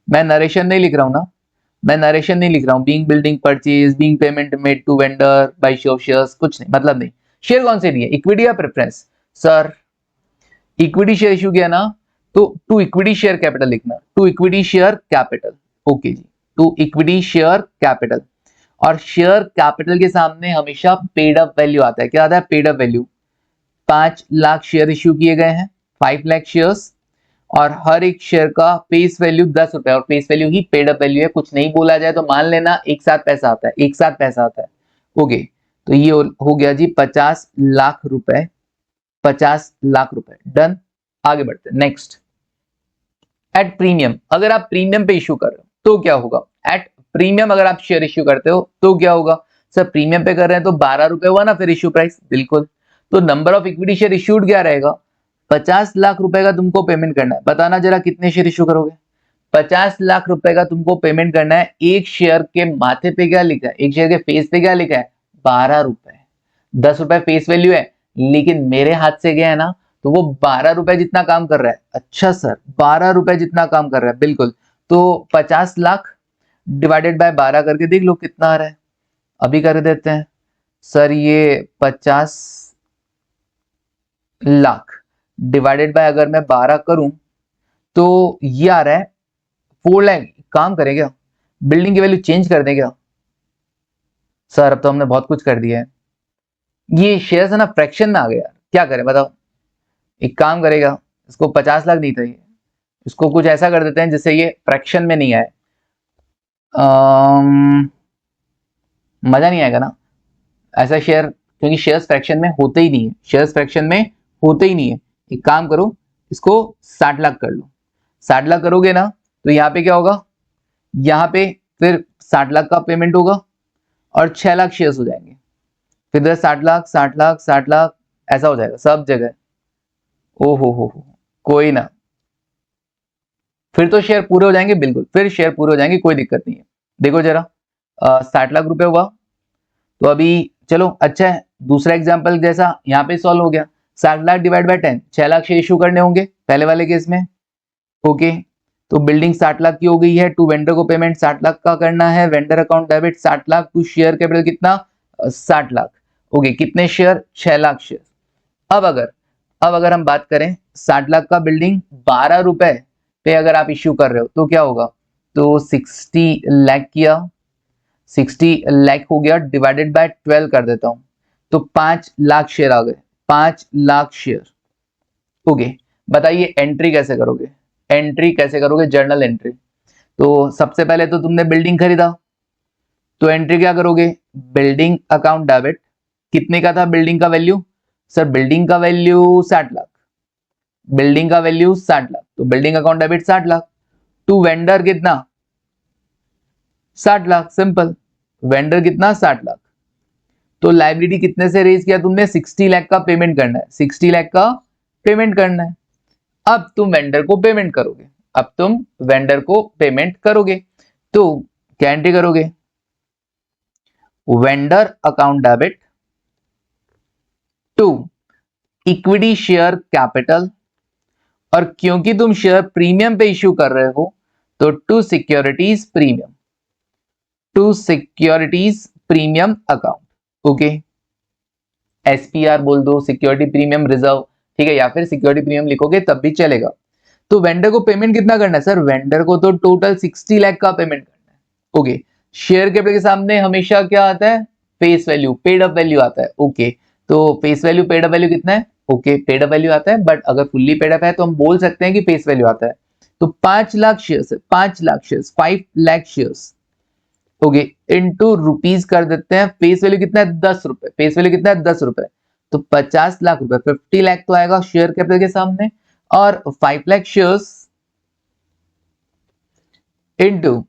मैं नरेशन नहीं लिख रहा हूं ना, मैं नरेशन नहीं लिख रहा हूं, being building purchase, being payment made to vendor by show of shares, कुछ नहीं, मतलब नहीं। शेयर कौन से दिए, इक्विटी या preference, sir equity share issue किया ना तो टू इक्विटी शेयर कैपिटल लिखना, to equity share capital. Okay जी, टू इक्विटी शेयर कैपिटल, और शेयर कैपिटल के सामने हमेशा पेड अप वैल्यू आता है। क्या आता है, paid up value. 5 lakh share issue किए गए हैं, 5 लाख शेयर्स, और हर एक शेयर का फेस वैल्यू 10 रुपए, और फेस वैल्यू ही पेड अप वैल्यू है। कुछ नहीं बोला जाए तो मान लेना एक साथ पैसा आता है, एक साथ पैसा आता है। ओके, तो ये हो गया जी 50 लाख रुपए, 50 लाख रुपए डन। आगे बढ़ते हैं नेक्स्ट। एट प्रीमियम, अगर आप प्रीमियम पे इश्यू कर रहे हो तो क्या होगा, एट प्रीमियम अगर आप शेयर इश्यू करते हो तो क्या होगा, सर प्रीमियम पे कर रहे हैं तो 12 रुपए हुआ ना फिर इश्यू प्राइस, बिल्कुल। तो number of equity share issued क्या रहेगा, 50 लाख रुपए का तुमको पेमेंट करना है, बताना जरा कितने शेयर इश्यू करोगे। 50 लाख रुपए का तुमको पेमेंट करना है, एक शेयर के माथे पे क्या लिखा है, एक शेयर के फेस पे क्या लिखा है 12 रुपए, 10 रुपए फेस वैल्यू है, लेकिन मेरे हाथ से गया है ना तो वो 12 रुपए जितना काम कर रहा है। अच्छा सर 12 रुपए जितना काम कर रहा है, बिल्कुल। तो 50 लाख डिवाइडेड बाय 12 करके देख लो कितना आ रहा है, अभी कर देते हैं। सर ये 50 लाख डिवाइडेड बाय अगर मैं 12 करूं तो ये आ रहा है 4 लाख। काम करें क्या, बिल्डिंग की वैल्यू चेंज कर दें क्या, सर अब तो हमने बहुत कुछ कर दिया है। ये शेयर्स है ना फ्रैक्शन में आ गया यार, क्या करें बताओ। एक काम करेगा, इसको 50 लाख नहीं था ये, इसको कुछ ऐसा कर देते हैं जिससे ये फ्रैक्शन में नहीं आए। मजा नहीं आएगा ना ऐसा शेयर, क्योंकि शेयर्स फ्रैक्शन में होते ही नहीं है, शेयर्स फ्रैक्शन में होते ही नहीं है। एक काम करो, इसको 60 लाख कर लो, 60 लाख करोगे ना तो यहाँ पे क्या होगा, यहाँ पे फिर 60 लाख का पेमेंट होगा और 6 लाख शेयर्स हो जाएंगे, फिर 60 लाख 60 लाख 60 लाख ऐसा हो जाएगा सब जगह। ओ हो, कोई ना, फिर तो शेयर पूरे हो जाएंगे, बिल्कुल फिर शेयर पूरे हो जाएंगे, कोई दिक्कत नहीं है। देखो जरा 60 लाख रुपए हुआ, तो अभी चलो अच्छा है, दूसरा एग्जांपल जैसा यहाँ पे सॉल्व हो गया। 60 lakh divide by 10, 6 lakh share issue करने होंगे पहले वाले केस में। ओके, तो बिल्डिंग 60 लाख की हो गई है, टू वेंडर को पेमेंट 60 लाख का करना है, vendor account debit 60 lakh, to share capital कितना 60 लाख। ओके, कितने शेयर 6 लाख शेयर। अब अगर हम बात करें 60 लाख का बिल्डिंग 12 रुपए पे अगर आप इश्यू कर रहे हो तो क्या होगा, तो 60 लाख किया, 60 लाख हो गया, डिवाइडेड बाय 12 कर देता हूं तो 5 लाख शेयर आ गए, 5 लाख शेयर। ओके, बताइए एंट्री कैसे करोगे, एंट्री कैसे करोगे, जर्नल एंट्री। तो सबसे पहले तो तुमने बिल्डिंग खरीदा, तो एंट्री क्या करोगे, बिल्डिंग अकाउंट डेबिट, कितने का था बिल्डिंग का वैल्यू सर बिल्डिंग का वैल्यू 60 लाख, बिल्डिंग का वैल्यू 60 लाख, तो building account debit 60 lakh. To vendor कितना, 60 लाख, सिंपल। वेंडर कितना, 60 लाख। तो लाइबिलिटी कितने से रेज किया तुमने, 60 लाख का पेमेंट करना है, 60 लाख का पेमेंट करना है। अब तुम वेंडर को पेमेंट करोगे, अब तुम वेंडर को पेमेंट करोगे, तो क्या एंट्री करोगे, vendor account debit to equity share capital, और क्योंकि तुम शेयर प्रीमियम पे इश्यू कर रहे हो तो to securities premium, to securities premium account, okay. SPR बोल दो, सिक्योरिटी प्रीमियम रिजर्व, ठीक है, या फिर सिक्योरिटी प्रीमियम लिखोगे तब भी चलेगा। तो वेंडर को पेमेंट कितना करना है सर, वेंडर को तो टोटल 60 लाख का पेमेंट करना है, ओके। शेयर कैपिटल के सामने हमेशा क्या आता है, face value, paid up value आता है, ओके। तो face value, paid up value कितना है, ओके, पेड अप वैल्यू आता है, बट अगर फुल्ली पेड अप है तो हम बोल सकते हैं कि फेस वैल्यू आता है। तो 5 लाख शेयर्स है, 5 lakh shares, 5 lakh shares, okay, into rupees कर देते हैं। फेस वैल्यू कितना है, 10 रुपए, फेस वैल्यू कितना है, 10 रुपए, तो 50 लाख रुपए, 50 लाख तो आएगा शेयर कैपिटल के सामने, और 5 लाख शेयर्स इनटू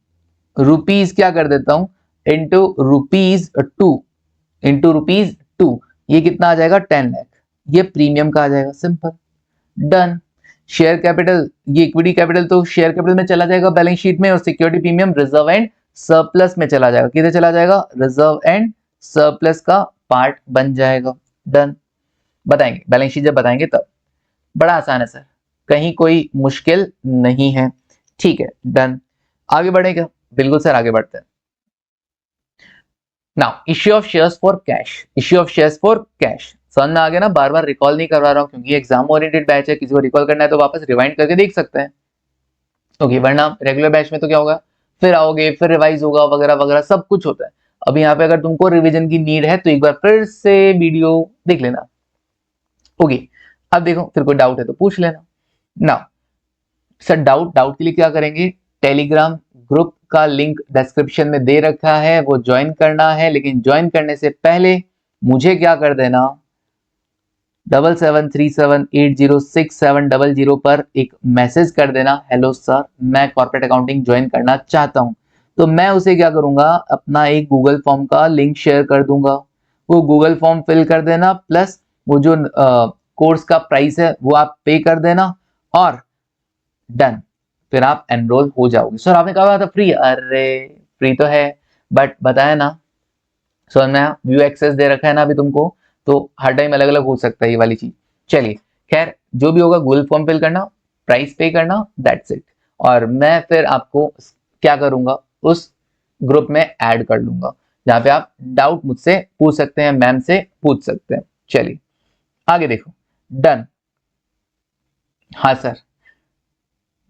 रुपीज क्या कर देता हूं, इनटू रुपीज 2, इनटू रुपीज 2, ये कितना आ जाएगा, 10 लाख, ये प्रीमियम का आ जाएगा, सिंपल, डन। शेयर कैपिटल, ये इक्विटी कैपिटल तो शेयर कैपिटल में चला जाएगा बैलेंस शीट में, और security premium reserve and surplus में चला जाएगा, किधर चला जाएगा, रिजर्व एंड सरप्लस का पार्ट बन जाएगा, डन। बताएंगे बैलेंस शीट जब बताएंगे तब, बड़ा आसान है सर, कहीं कोई मुश्किल नहीं है, ठीक है, डन। आगे बढ़ेगा, बिल्कुल सर आगे बढ़ते हैं। Now issue of shares for cash, issue of shares for cash समझ में आ गया ना, बार बार रिकॉल नहीं करवा रहा हूं क्योंकि एग्जाम ओरिएंटेड बैच है, किसी को रिकॉल करना है तो वापस रिवाइंड करके देख सकते हैं, ओके। वरना रेगुलर बैच में तो क्या होगा, फिर आओगे फिर रिवाइज होगा वगैरह वगैरह सब कुछ होता है। अब यहाँ पे अगर तुमको रिवीजन की नीड है तो एक बार फिर से वीडियो देख लेना, ओके। अब देखो फिर कोई डाउट है तो पूछ लेना। नाउ सर डाउट के लिए क्या करेंगे, टेलीग्राम ग्रुप का लिंक डिस्क्रिप्शन में दे रखा है, वो ज्वाइन करना है, लेकिन ज्वाइन करने से पहले मुझे क्या कर देना, 7737806700 पर एक मैसेज कर देना, हेलो सर मैं कॉर्पोरेट अकाउंटिंग ज्वाइन करना चाहता हूं। तो मैं उसे क्या करूंगा, अपना एक गूगल फॉर्म का लिंक शेयर कर दूंगा, वो गूगल फॉर्म फिल कर देना, प्लस वो जो कोर्स का प्राइस है वो आप पे कर देना, और डन, फिर आप एनरोल हो जाओगे। सर आपने कहा था फ्री, अरे फ्री तो है बट बताया ना, समझ में आया, व्यू एक्सेस दे रखा है ना अभी तुमको, तो हर टाइम अलग अलग हो सकता है ये वाली चीज। चलिए खैर जो भी होगा, गूगल फॉर्म फिल करना, प्राइस पे करना, दैट्स इट, और मैं फिर आपको क्या करूंगा, उस ग्रुप में ऐड कर लूंगा जहां पे आप डाउट मुझसे पूछ सकते हैं, मैम से पूछ सकते हैं। चलिए आगे देखो, डन। हाँ सर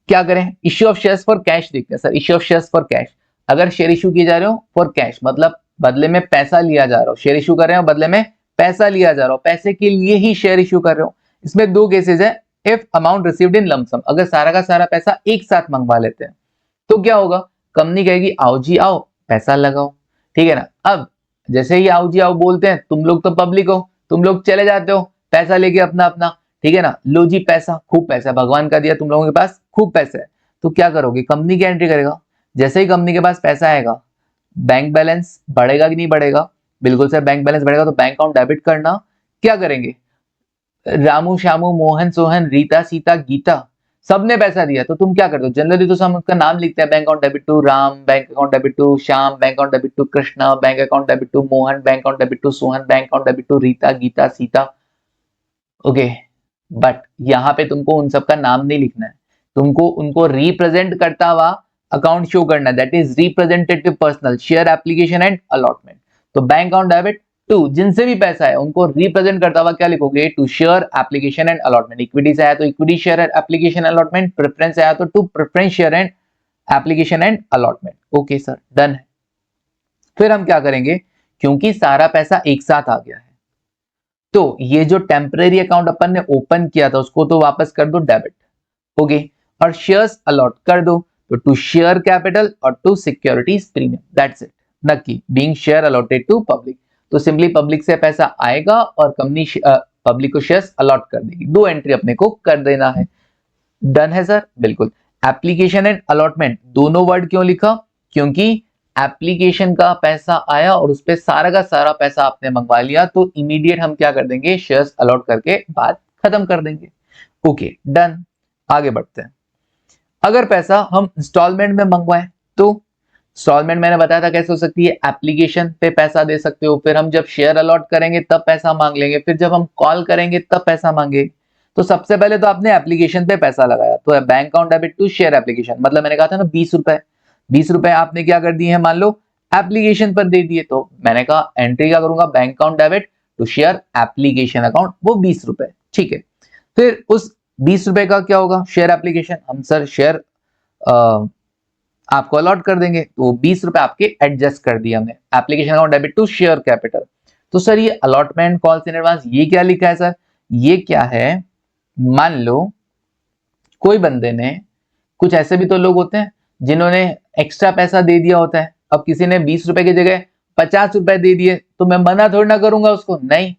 क्या करें, issue of shares for cash देखते हैं sir, issue of shares for cash, अगर शेयर इश्यू किए जा रहे हो फॉर कैश मतलब बदले में पैसा लिया जा रहा हो, शेयर इश्यू कर रहे हो बदले में पैसा लिया जा रहा हो, पैसे के लिए ही शेयर इश्यू कर रहे हो। इसमें दो केसेस है, if amount received in lump sum, अगर सारा का सारा पैसा एक साथ मंगवा लेते हैं तो क्या होगा, कंपनी कहेगी आओ जी आओ पैसा लगाओ, ठीक है ना। अब जैसे ही आओ जी आओ बोलते हैं, तुम लोग तो पब्लिक हो, तुम लोग चले जाते हो पैसा लेके अपना अपना, ठीक है ना, लो जी पैसा, खूब पैसा भगवान का दिया तुम लोगों के पास, खूब पैसा है, तो क्या करोगे, कंपनी की एंट्री करेगा। जैसे ही कंपनी के पास पैसा आएगा, बैंक बैलेंस बढ़ेगा कि नहीं बढ़ेगा, बिल्कुल सर बैंक बैलेंस बढ़ेगा, तो बैंक अकाउंट डेबिट करना, क्या करेंगे, रामू श्यामू मोहन सोहन रीता सीता गीता सबने पैसा दिया, तो तुम क्या करते हो, जनरली तो हम उसका नाम लिखते हैं, bank account debit to Ram, bank account debit to Shyam, bank account debit to Krishna, bank account debit to Mohan, bank account debit to Sohan, bank account debit to Rita Gita Sita, okay. But यहाँ पे तुमको उन सबका नाम नहीं लिखना है, तुमको उनको रिप्रेजेंट करता हुआ अकाउंट शो करना है, that is representative personal share application and allotment. तो बैंक अकाउंट डेबिट टू जिनसे भी पैसा है उनको रिप्रेजेंट करता हुआ क्या लिखोगे, to share application and allotment, equity से आया तो equity share application allotment, preference आया तो to preference share and application and allotment, okay sir done है। फिर हम क्या करेंगे, क्योंकि सारा पैसा एक साथ आ गया है तो ये जो टेम्परेरी अकाउंट अपन ने ओपन किया था उसको तो वापस कर दो डेबिट, ओके, और शेयर्स अलॉट कर दो, तो टू शेयर कैपिटल और to securities premium, that's it, नक्की being share allotted to public, तो सिंपली पब्लिक से पैसा आएगा और कंपनी पब्लिक को शेयर्स अलॉट कर देगी। 2 एंट्री अपने को कर देना है। डन है सर? बिल्कुल। एप्लीकेशन एंड अलॉटमेंट दोनों वर्ड क्यों लिखा? क्योंकि एप्लीकेशन का पैसा आया और उस पे सारा का सारा पैसा आपने मंगवा लिया, तो इमीडिएट हम क्या कर देंगे, शेयर्स अलॉट करके बात खत्म कर देंगे। Okay done. आगे बढ़ते हैं। अगर पैसा हम इंस्टॉलमेंट में मंगवाएं तो इंस्टॉलमेंट मैंने बताया था कैसे हो सकती है, एप्लीकेशन पे पैसा दे सकते हो, फिर हम जब शेयर अलॉट करेंगे तब पैसा मांग लेंगे, फिर जब हम कॉल करेंगे तब पैसा मांगे। तो सबसे पहले तो आपने एप्लीकेशन पे पैसा लगाया, तो bank account debit to share application, मतलब मैंने कहा था ना 20 रुपए, 20 रुपए आपने क्या कर दिए हैं, मान लो एप्लीकेशन पर दे दिए, तो मैंने कहा एंट्री क्या करूंगा, bank account debit to share application account, वो 20 रुपए, ठीक है। फिर उस 20 रुपए का क्या होगा, शेयर एप्लीकेशन, हम सर शेयर आपको अलॉट कर देंगे, तो 20 रुपए आपके एडजस्ट कर दिया हमने, application account debit to share capital. तो सर ये अलॉटमेंट कॉल्स इन एडवांस, ये क्या लिखा है सर, ये क्या है, मान लो कोई बंदे ने, कुछ ऐसे भी तो लोग होते हैं जिन्होंने एक्स्ट्रा पैसा दे दिया होता है, अब किसी ने 20 रुपए की जगह 50 रुपए दे दिए, तो मैं मना थोड़ी ना करूंगा उसको, नहीं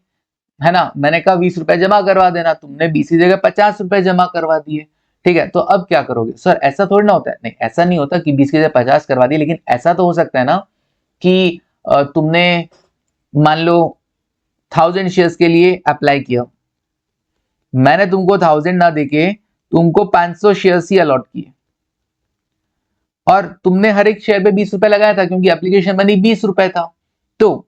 है ना, मैंने कहा 20 रुपए जमा करवा देना, तुमने 20 की जगह 50 रुपए जमा करवा दिए, ठीक है। तो अब क्या करोगे सर, ऐसा थोड़ी ना होता है, नहीं ऐसा नहीं होता कि 20 की जगह 50 करवा दिए, लेकिन ऐसा तो हो सकता है ना कि तुमने मान लो 1000 शेयर्स के लिए अप्लाई किया, मैंने तुमको 1000 ना देके तुमको 500 शेयर्स ही अलॉट किए, और तुमने हर एक शेयर पे 20 रुपए लगाया था क्योंकि एप्लीकेशन मनी 20 रुपए था, तो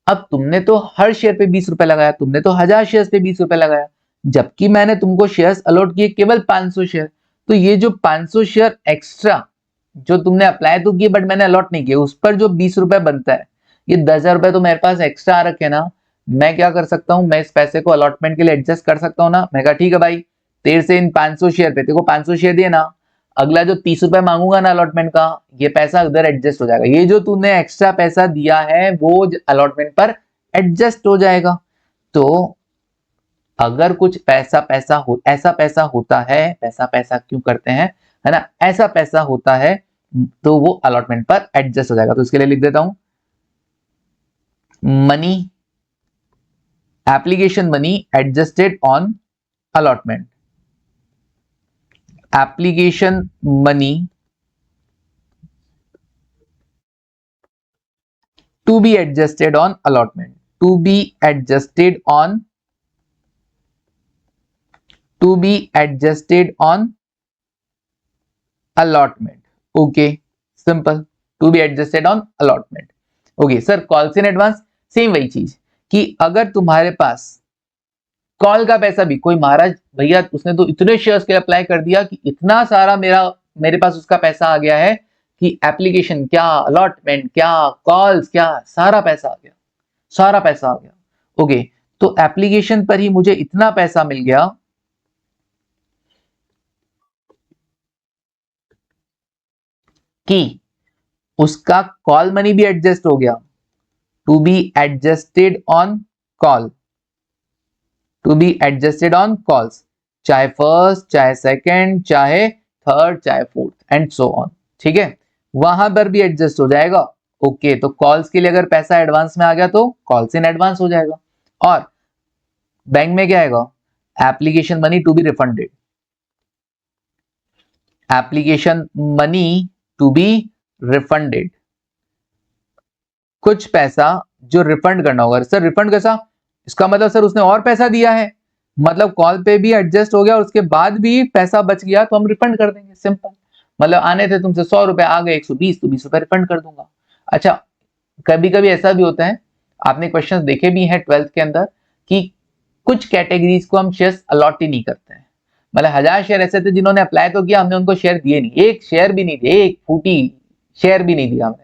अब तुमने तो हर शेयर पे 20 रुपए लगाया, तुमने तो 1000 शेयर पे 20 रुपए लगाया, जबकि मैंने तुमको शेयर्स अलॉट किए केवल 500 शेयर, तो ये जो 500 शेयर एक्स्ट्रा जो तुमने अप्लाई तो किए बट मैंने अलॉट नहीं किए, उस पर जो 20 रुपए बनता है, ये 10,000 रुपए तो मेरे पास एक्स्ट्रा आ रखे ना, मैं क्या कर सकता हूं, मैं इस पैसे को अलॉटमेंट के लिए एडजस्ट कर सकता हूं ना, मैं कहा ठीक है भाई, तेरे से इन 500 शेयर पे, तेरे को 500 शेयर दिए ना, अगला जो 30 रुपए मांगूंगा ना अलॉटमेंट का, ये पैसा उधर एडजस्ट हो जाएगा, ये जो तूने एक्स्ट्रा पैसा दिया है वो अलॉटमेंट पर एडजस्ट हो जाएगा। तो अगर कुछ ऐसा पैसा होता है, पैसा क्यों करते हैं, है ना, ऐसा पैसा होता है तो वो अलॉटमेंट पर एडजस्ट हो जाएगा। तो इसके लिए लिख देता हूं, money, application money adjusted on allotment, application money to be adjusted on allotment, to be adjusted on, to be adjusted on allotment, okay simple, to be adjusted on allotment, okay sir calls in advance, same वही चीज कि अगर तुम्हारे पास call का पैसा भी, कोई महाराज भैया उसने तो इतने शेयर्स के अप्लाई कर दिया कि इतना सारा मेरे पास उसका पैसा आ गया है कि एप्लीकेशन क्या, अलॉटमेंट क्या, कॉल्स क्या, सारा पैसा आ गया, सारा पैसा आ गया, ओके तो एप्लीकेशन पर ही मुझे इतना पैसा मिल गया कि उसका कॉल मनी भी एडजस्ट हो गया, to be adjusted on call, to be adjusted on calls, चाहे फर्स्ट, चाहे सेकंड, चाहे थर्ड, चाहे फोर्थ एंड सो ऑन, ठीक है, वहां पर भी एडजस्ट हो जाएगा। ओके तो कॉल्स के लिए अगर पैसा एडवांस में आ गया तो कॉल्स इन एडवांस हो जाएगा, और बैंक में क्या आएगा, application money to be refunded, application money to be refunded, कुछ पैसा जो रिफंड करना होगा। सर रिफंड कैसा, इसका मतलब सर उसने और पैसा दिया है, मतलब कॉल पे भी एडजस्ट हो गया और उसके बाद भी पैसा बच गया तो हम रिफंड कर देंगे, सिंपल, मतलब आने थे तुमसे 100 रुपए, आ गए 120, तो 20 रुपए रिफंड कर दूंगा। अच्छा कभी कभी ऐसा भी होता है, आपने क्वेश्चन देखे भी हैं 12th के अंदर, कि कुछ कैटेगरीज को हम शेयर अलॉट ही नहीं करते हैं, मतलब 1000 शेयर ऐसे थे जिन्होंने अप्लाई तो किया, हमने उनको शेयर दिए नहीं, एक शेयर भी नहीं दिए, एक फूटी शेयर भी नहीं दिया हमने,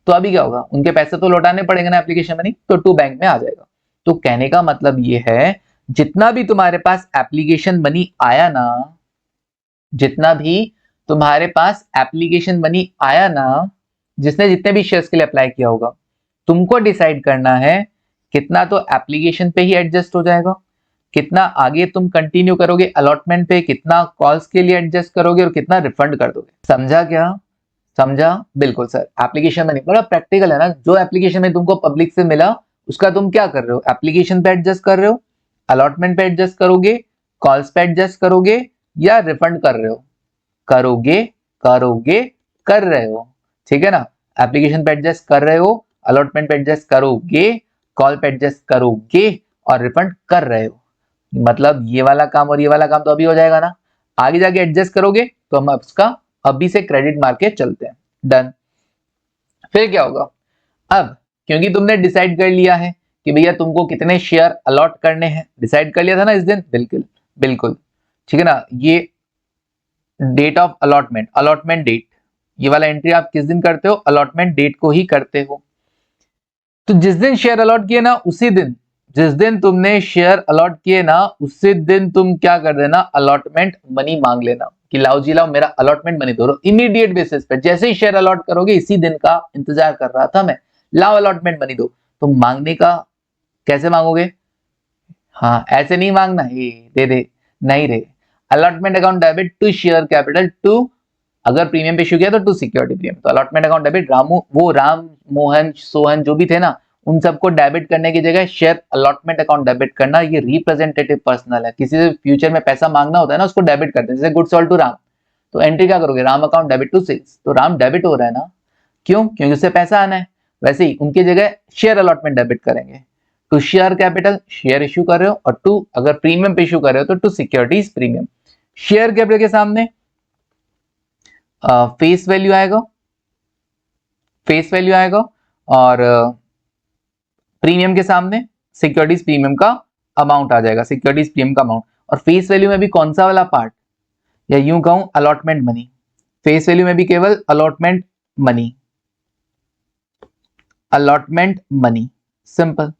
तो अभी क्या होगा, उनके पैसे तो लौटाने पड़ेंगे ना एप्लीकेशन मनी, तो टू बैंक में आ जाएगा। तो कहने का मतलब ये है, जितना भी तुम्हारे पास एप्लीकेशन मनी आया ना, जितना भी तुम्हारे पास एप्लीकेशन मनी आया ना, जिसने जितने भी शेयर्स के लिए अप्लाई किया होगा, तुमको डिसाइड करना है कितना तो एप्लीकेशन पे ही एडजस्ट हो जाएगा, कितना आगे तुम कंटिन्यू करोगे अलॉटमेंट पे, कितना कॉल्स के लिए एडजस्ट करोगे और कितना रिफंड कर दोगे। समझा क्या, समझा, बिल्कुल सर, एप्लीकेशन मनी बड़ा प्रैक्टिकल है ना, जो एप्लीकेशन में तुमको पब्लिक से मिला उसका तुम क्या कर रहे हो, एप्लीकेशन पे एडजस्ट कर रहे हो, अलॉटमेंट पे एडजस्ट करोगे, कॉल्स पे एडजस्ट करोगे, या रिफंड कर रहे हो? करोगे, करोगे, कर रहे हो, ठीक है ना। एप्लीकेशन पे एडजस्ट कर रहे हो, अलॉटमेंट पे एडजस्ट करोगे, कॉल पे एडजस्ट करोगे और रिफंड कर रहे हो। मतलब ये वाला काम और ये वाला काम तो अभी हो जाएगा ना, आगे जाके एडजस्ट करोगे तो हम उसका अभी से क्रेडिट मार के चलते हैं। डन। फिर क्या होगा? अब क्योंकि तुमने डिसाइड कर लिया है कि भैया तुमको कितने शेयर अलॉट करने हैं, डिसाइड कर लिया था ना इस दिन, बिल्कुल बिल्कुल, ठीक है ना। ये date of allotment, allotment date, ये वाला एंट्री आप किस दिन करते हो? अलॉटमेंट डेट को ही करते हो। तो जिस दिन शेयर अलॉट किए ना उसी दिन, जिस दिन तुमने शेयर अलॉट किए ना उसी दिन तुम क्या कर देना? अलॉटमेंट मनी मांग लेना कि लाओ जी लाओ मेरा अलॉटमेंट मनी दो। इमीडिएट बेसिस पे जैसे ही शेयर अलॉट करोगे, इसी दिन का इंतजार कर रहा था मैं, लाओ अलॉटमेंट मनी दो। तो मांगने का कैसे मांगोगे? हाँ ऐसे नहीं मांगना, ये दे दे, नहीं रे। Allotment account debit to share capital to, अगर प्रीमियम पे इशू किया तो टू सिक्योरिटी प्रीमियम, तो अलॉटमेंट अकाउंट डेबिट रामू, वो राम मोहन सोहन जो भी थे ना, उन सबको डेबिट करने की जगह शेयर अलॉटमेंट अकाउंट डेबिट करना, ये रिप्रेजेंटेटिव पर्सनल है। किसी से फ्यूचर में पैसा मांगना होता है ना, उसको डेबिट करते हैं, जैसे गुड सॉल्ट टू राम, तो एंट्री क्या करोगे? Ram account debit to sales, तो राम डेबिट हो रहा है ना, क्यों? क्योंकि उससे पैसा आना है। वैसे ही उनकी जगह शेयर अलॉटमेंट डेबिट करेंगे। To share capital, share issue कर रहे हो, और टू अगर प्रीमियम पे इश्यू कर रहे हो तो to securities premium. Share capital के सामने फेस वैल्यू आएगा, फेस वैल्यू आएगा, और प्रीमियम के सामने सिक्योरिटीज प्रीमियम का अमाउंट आ जाएगा, सिक्योरिटीज प्रीमियम का अमाउंट। और फेस वैल्यू में भी कौन सा वाला पार्ट, या यूं कहूं अलॉटमेंट मनी, फेस वैल्यू में भी केवल allotment money, allotment money, simple.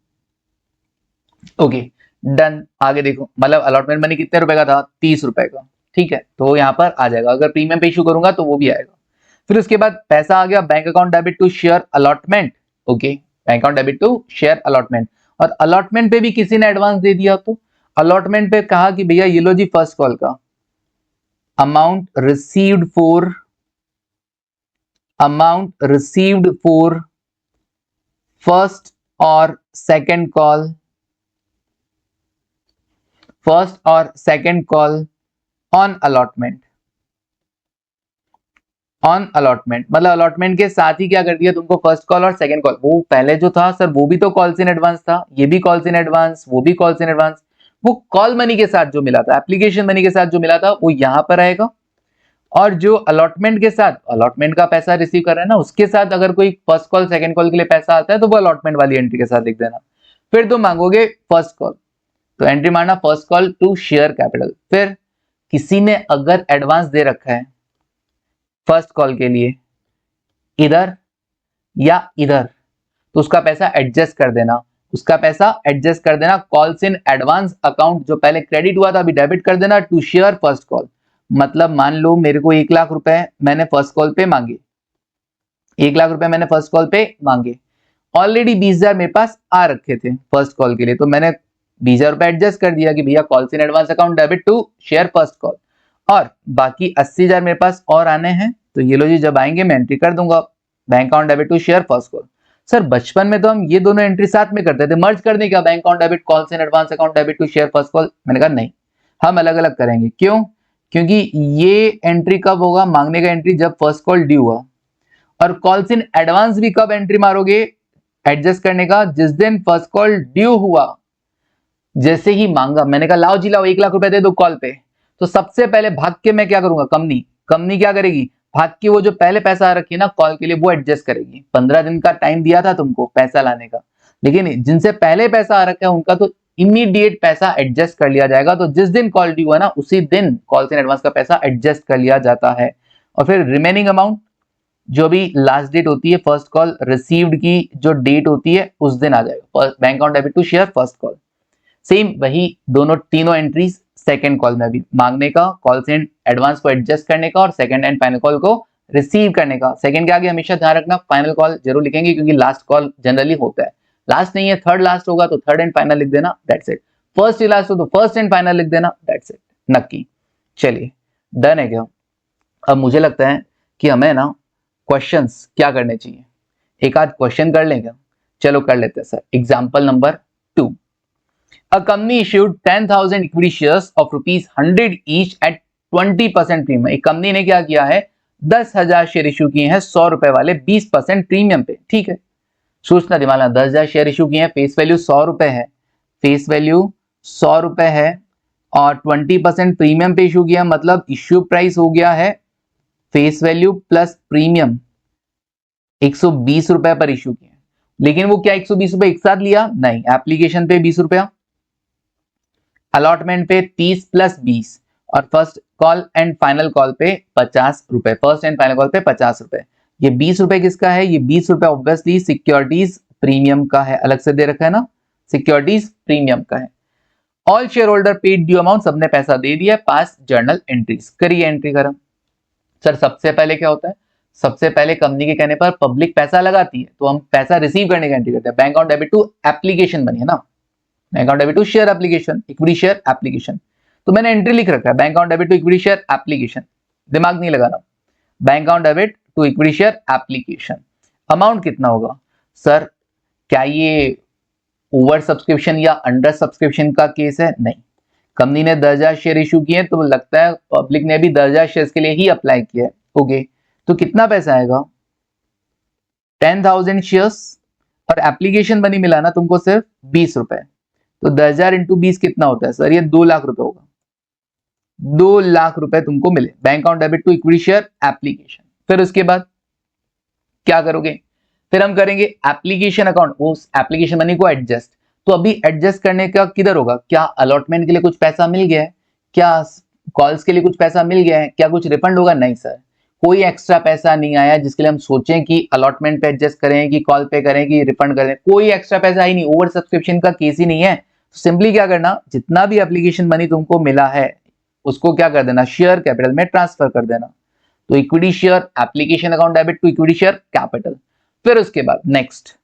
Okay done. आगे देखो, मतलब अलॉटमेंट मनी कितने रुपए का था? 30 रुपए का, ठीक है, तो यहाँ पर आ जाएगा। अगर प्रीमियम पे इशू करूंगा तो वो भी आएगा। फिर उसके बाद पैसा आ गया bank account debit to share allotment. Okay, bank account debit to share allotment. और अलॉटमेंट पे भी किसी ने एडवांस दे दिया, तो अलॉटमेंट पे कहा कि भैया ये लो जी फर्स्ट कॉल का amount received for, amount received for first और सेकेंड कॉल, फर्स्ट और second call on allotment, on allotment मतलब अलॉटमेंट के साथ ही क्या कर दिया तुमको? फर्स्ट कॉल और सेकंड कॉल। वो पहले जो था सर वो भी तो कॉल्स इन एडवांस था, ये भी कॉल्स इन एडवांस, वो भी कॉल्स इन एडवांस। वो कॉल मनी के साथ जो मिला था, एप्लीकेशन मनी के साथ जो मिला था, वो यहां पर आएगा। और जो अलॉटमेंट के साथ, अलॉटमेंट का पैसा रिसीव कर रहे हैं ना, उसके साथ अगर कोई फर्स्ट कॉल सेकंड कॉल के लिए पैसा आता है तो वो अलॉटमेंट वाली एंट्री के साथ लिख देना। फिर तुम मांगोगे फर्स्ट कॉल, तो एंट्री मारना first call to share capital. फिर किसी ने अगर एडवांस दे रखा है फर्स्ट कॉल के लिए इधर या इधर, तो उसका पैसा एडजस्ट कर देना, उसका पैसा एडजस्ट कर देना। कॉल्स इन एडवांस अकाउंट जो पहले क्रेडिट हुआ था अभी डेबिट कर देना टू शेयर फर्स्ट कॉल। मतलब मान लो मेरे को 1 लाख रुपए मैंने फर्स्ट कॉल पे मांगे, 1 लाख रुपए मैंने फर्स्ट कॉल पे मांगे, ऑलरेडी 20,000 मेरे पास आ रखे थे फर्स्ट कॉल के लिए, तो मैंने 20,000 रुपए एडजस्ट कर दिया कि भैया calls in advance account debit to share first call. और बाकी 80,000 मेरे पास और आने हैं, तो ये लो जी जब आएंगे मैं एंट्री कर दूंगा bank account debit to share first call. Sir बचपन में तो हम ये दोनों एंट्री साथ में करते थे, मर्ज करने का bank account debit calls in advance account debit to share first call. मैंने कहा नहीं, हम अलग अलग करेंगे। क्यों? क्योंकि ये एंट्री कब होगा? मांगने का एंट्री जब फर्स्ट कॉल ड्यू हुआ। और कॉल्स इन एडवांस भी कब एंट्री मारोगे एडजस्ट करने का? जिस दिन फर्स्ट कॉल ड्यू हुआ, जैसे ही मांगा, मैंने कहा लाओ जी लाओ 1 लाख रुपए दे दो कॉल पे, तो सबसे पहले भाग के मैं क्या करूंगा? कंपनी, कंपनी क्या करेगी? भाग के वो जो पहले पैसा आ रखी है ना कॉल के लिए वो एडजस्ट करेगी। 15 दिन का टाइम दिया था तुमको पैसा लाने का, लेकिन जिनसे पहले पैसा आ रखा है उनका तो इमीडिएट पैसा एडजस्ट कर लिया जाएगा। तो जिस दिन कॉल ड्यू है ना उसी दिन कॉल्स इन एडवांस का पैसा एडजस्ट कर लिया जाता है। और फिर रिमेनिंग अमाउंट जो भी लास्ट डेट होती है फर्स्ट कॉल रिसीव्ड की जो डेट होती है उस दिन आ जाएगा bank account debit to share first call. Same वही दोनों तीनों एंट्रीज सेकंड कॉल में भी, मांगने का, कॉल्स इन एडवांस को एडजस्ट करने का, और सेकंड एंड फाइनल कॉल को रिसीव करने का। सेकंड के आगे हमेशा ध्यान रखना फाइनल कॉल जरूर लिखेंगे, क्योंकि लास्ट कॉल जनरली होता है, लास्ट नहीं है थर्ड लास्ट होगा तो थर्ड एंड फाइनल लिख देना, that's it. First he last हो तो फर्स्ट एंड फाइनल लिख देना, दैट्स इट, नक्की। चलिए डन है क्या? अब मुझे लगता है कि हमें ना क्वेश्चंस क्या करने चाहिए, एक आध क्वेश्चन कर लेंगे। चलो कर लेते हैं sir. Example number 2, A company issued 10,000 equity shares of ₹100 each at 20% premium. एक कंपनी ने क्या किया है, 10,000 शेयर इशू किए हैं 100 रुपए वाले 20% प्रीमियम पे। ठीक है, सोचना दिमाग में, 10,000 शेयर इशू किए हैं, फेस वैल्यू 100 रुपए है, फेस वैल्यू 100 रुपए है और 20% प्रीमियम पे इशू किया, मतलब इश्यू प्राइस हो गया है फेस वैल्यू प्लस प्रीमियम 120 रुपए पर इशू किया। लेकिन वो क्या 120 रुपए एक साथ लिया? नहीं, एप्लीकेशन पे 20 रुपया, अलॉटमेंट पे 30 प्लस 20 और first call and final call पे 50 रुपए। फर्स्ट एंड फाइनल कॉल पे 50 रुपए। ये 20 रुपए किसका है? ये 20 रुपए ऑब्वियसली सिक्योरिटीज प्रीमियम का है, अलग से दे रखा है ना, सिक्योरिटीज प्रीमियम का है। All share holder paid due amount, सबने पैसा दे दिया, पास जर्नल एंट्रीज करिए। एंट्री करा सर, सबसे पहले क्या होता है, सबसे पहले कंपनी के कहने पर पब्लिक पैसा लगाती है तो हम पैसा रिसीव करने का एंट्री करते हैं। Bank account debit to application बनी है ना, bank account debit to share application, equity share application. तो मैंने एंट्री लिख रखा है bank account debit to equity share application, दिमाग नहीं लगाना, bank account debit to equity share application. Amount कितना होगा सर? क्या ये ओवर सब्सक्रिप्शन या अंडर सब्सक्रिप्शन का केस है? नहीं, कंपनी ने 10,000 शेयर इशू किए तो लगता है पब्लिक ने भी 10,000 शेयर के लिए ही अप्लाई किया है। ओके, तो कितना पैसा आएगा? 10,000 शेयर्स और एप्लीकेशन बनी मिला ना तुमको सिर्फ 20 रुपए, तो 10,000 इंटू 20 कितना होता है सर? ये 2 लाख रुपए होगा। 2 लाख रुपए तुमको मिले bank account debit to equity share application. फिर उसके बाद क्या करोगे? फिर हम करेंगे एप्लीकेशन अकाउंट, उस एप्लीकेशन मनी को एडजस्ट। तो अभी एडजस्ट करने का किधर होगा? क्या अलॉटमेंट के लिए कुछ पैसा मिल गया है? क्या कॉल्स के लिए कुछ पैसा मिल गया है? क्या कुछ रिफंड होगा? नहीं सर, कोई एक्स्ट्रा पैसा नहीं आया जिसके लिए हम सोचें कि अलॉटमेंट पे एडजस्ट करें, कि कॉल पे करें, कि रिफंड करें। कोई एक्स्ट्रा पैसा ही नहीं, ओवर सब्सक्रिप्शन का केस ही नहीं है। तो सिंपली क्या करना, जितना भी एप्लीकेशन मनी तुमको मिला है उसको क्या कर देना, शेयर कैपिटल में ट्रांसफर कर देना। तो equity share application account debit to equity share capital. फिर उसके बाद नेक्स्ट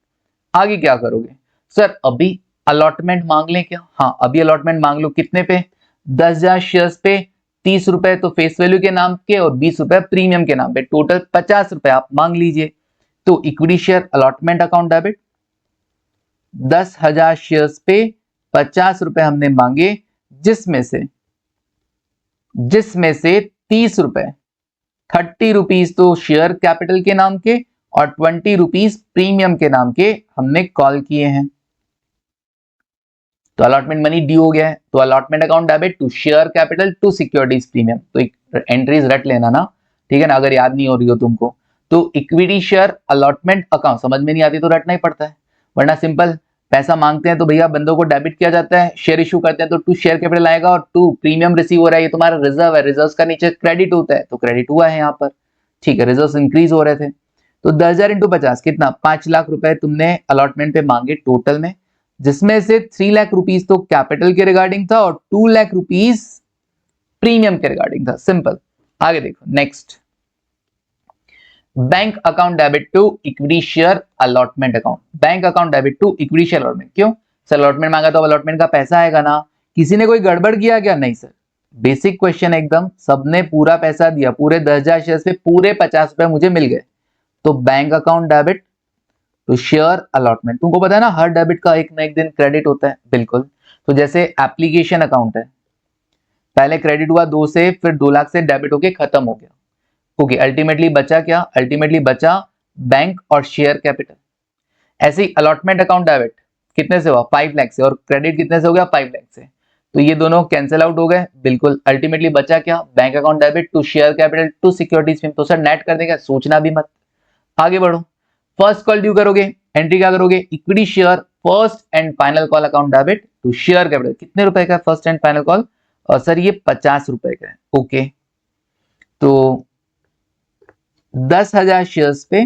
आगे क्या करोगे? सर अभी अलॉटमेंट मांग लें क्या? हाँ, अभी अलॉटमेंट मांग लो। कितने पे? 10,000 शेयर्स पे 30 रुपए तो फेस वैल्यू के नाम के और 20 रुपए प्रीमियम के नाम पे, टोटल 50 रुपए आप मांग लीजिए। तो equity share allotment account debit 10,000 shares पे 50 रुपए हमने मांगे, जिसमें से 30 रुपए 30 रुपीज तो शेयर कैपिटल के नाम के और 20 रुपीज प्रीमियम के नाम के हमने कॉल किए हैं। तो अलॉटमेंट मनी ड्यू हो गया है, तो allotment account debit to share capital to securities premium. तो एंट्रीज रट लेना ना, ठीक है ना, अगर याद नहीं हो रही हो तुमको। तो इक्विटी शेयर अलॉटमेंट अकाउंट समझ में नहीं आती तो रटना ही पड़ता है, वरना सिंपल पैसा मांगते हैं तो भैया बंदों को डेबिट किया जाता है, शेयर इशू करते हैं तो टू शेयर कैपिटल आएगा और टू प्रीमियम रिसीव हो रहा है, ये तुम्हारा रिजर्व है, रिजर्व का नीचे क्रेडिट होता है तो क्रेडिट हुआ है यहाँ पर। ठीक है, रिजर्व इंक्रीज हो रहे थे। तो 10,000 इंटू 50 कितना? 5 लाख रुपए तुमने अलॉटमेंट पे मांगे टोटल में, जिसमें से 3 लाख रुपीज तो कैपिटल के रिगार्डिंग था और 2 लाख रुपीज प्रीमियम के रिगार्डिंग था। सिंपल। आगे देखो next, bank account debit to equity share allotment account. Bank account debit to equity share allotment. क्यों सर? अलॉटमेंट मांगा तो अलॉटमेंट का पैसा आएगा ना, किसी ने कोई गड़बड़ किया क्या? नहीं सर, बेसिक क्वेश्चन एकदम, सबने पूरा पैसा दिया, पूरे 10,000 शेयर पे पूरे 50 रुपए मुझे मिल गए। तो bank account debit to share allotment. तुमको पता है ना हर डेबिट का एक ना एक दिन क्रेडिट होता है। बिल्कुल, तो जैसे एप्लीकेशन अकाउंट है, पहले क्रेडिट हुआ 2 से, फिर 2 लाख से डेबिट होके खत्म हो गया। ओके, अल्टीमेटली बचा क्या? अल्टीमेटली बचा बैंक और शेयर कैपिटल। ऐसे ही अलॉटमेंट अकाउंट डेबिट कितने से हुआ? 5 लाख से, और क्रेडिट कितने से हो गया? 5 लाख से। तो ये दोनों कैंसिल आउट हो गए। बिल्कुल, अल्टीमेटली बचा क्या? Bank account debit to share capital to securities. तो सर नेट कर देगा, सोचना भी मत। आगे बढ़ो, फर्स्ट कॉल ड्यू करोगे, एंट्री क्या करोगे? Equity share first and final call account debit to share capital. कितने रुपए का फर्स्ट एंड फाइनल कॉल? और सर ये 50 रुपए का है। ओके, तो 10,000 शेयर्स पे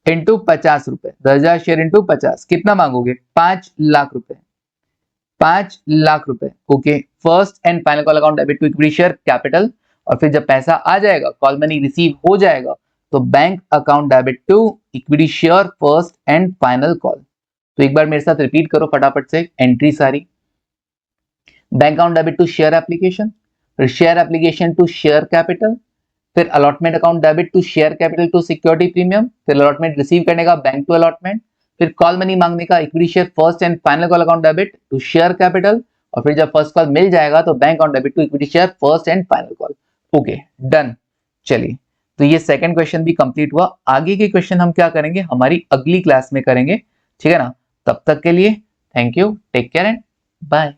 इंटू 50 रुपए, 10,000 शेयर इंटू 50 कितना मांगोगे? 5 लाख रुपए। 5 लाख रुपए। Okay, first and final call account debit to equity share capital. और फिर जब पैसा आ जाएगा, कॉल मनी रिसीव हो जाएगा, तो bank account debit to equity share first and final call. तो एक बार मेरे साथ रिपीट करो फटाफट से एंट्री सारी। Bank account debit to share application, फिर share application to share capital, फिर allotment account debit to share capital to security premium, फिर अलॉटमेंट रिसीव करने का बैंक टू अलॉटमेंट, फिर कॉल मनी मांगने का, equity share first and final call account debit to share capital, और फिर जब फर्स्ट कॉल मिल जाएगा तो bank account debit to equity share first and final call. Okay done. चलिए तो ये सेकंड क्वेश्चन भी कंप्लीट हुआ। आगे के क्वेश्चन हम क्या करेंगे हमारी अगली क्लास में करेंगे, ठीक है ना। तब तक के लिए thank you, take care and bye.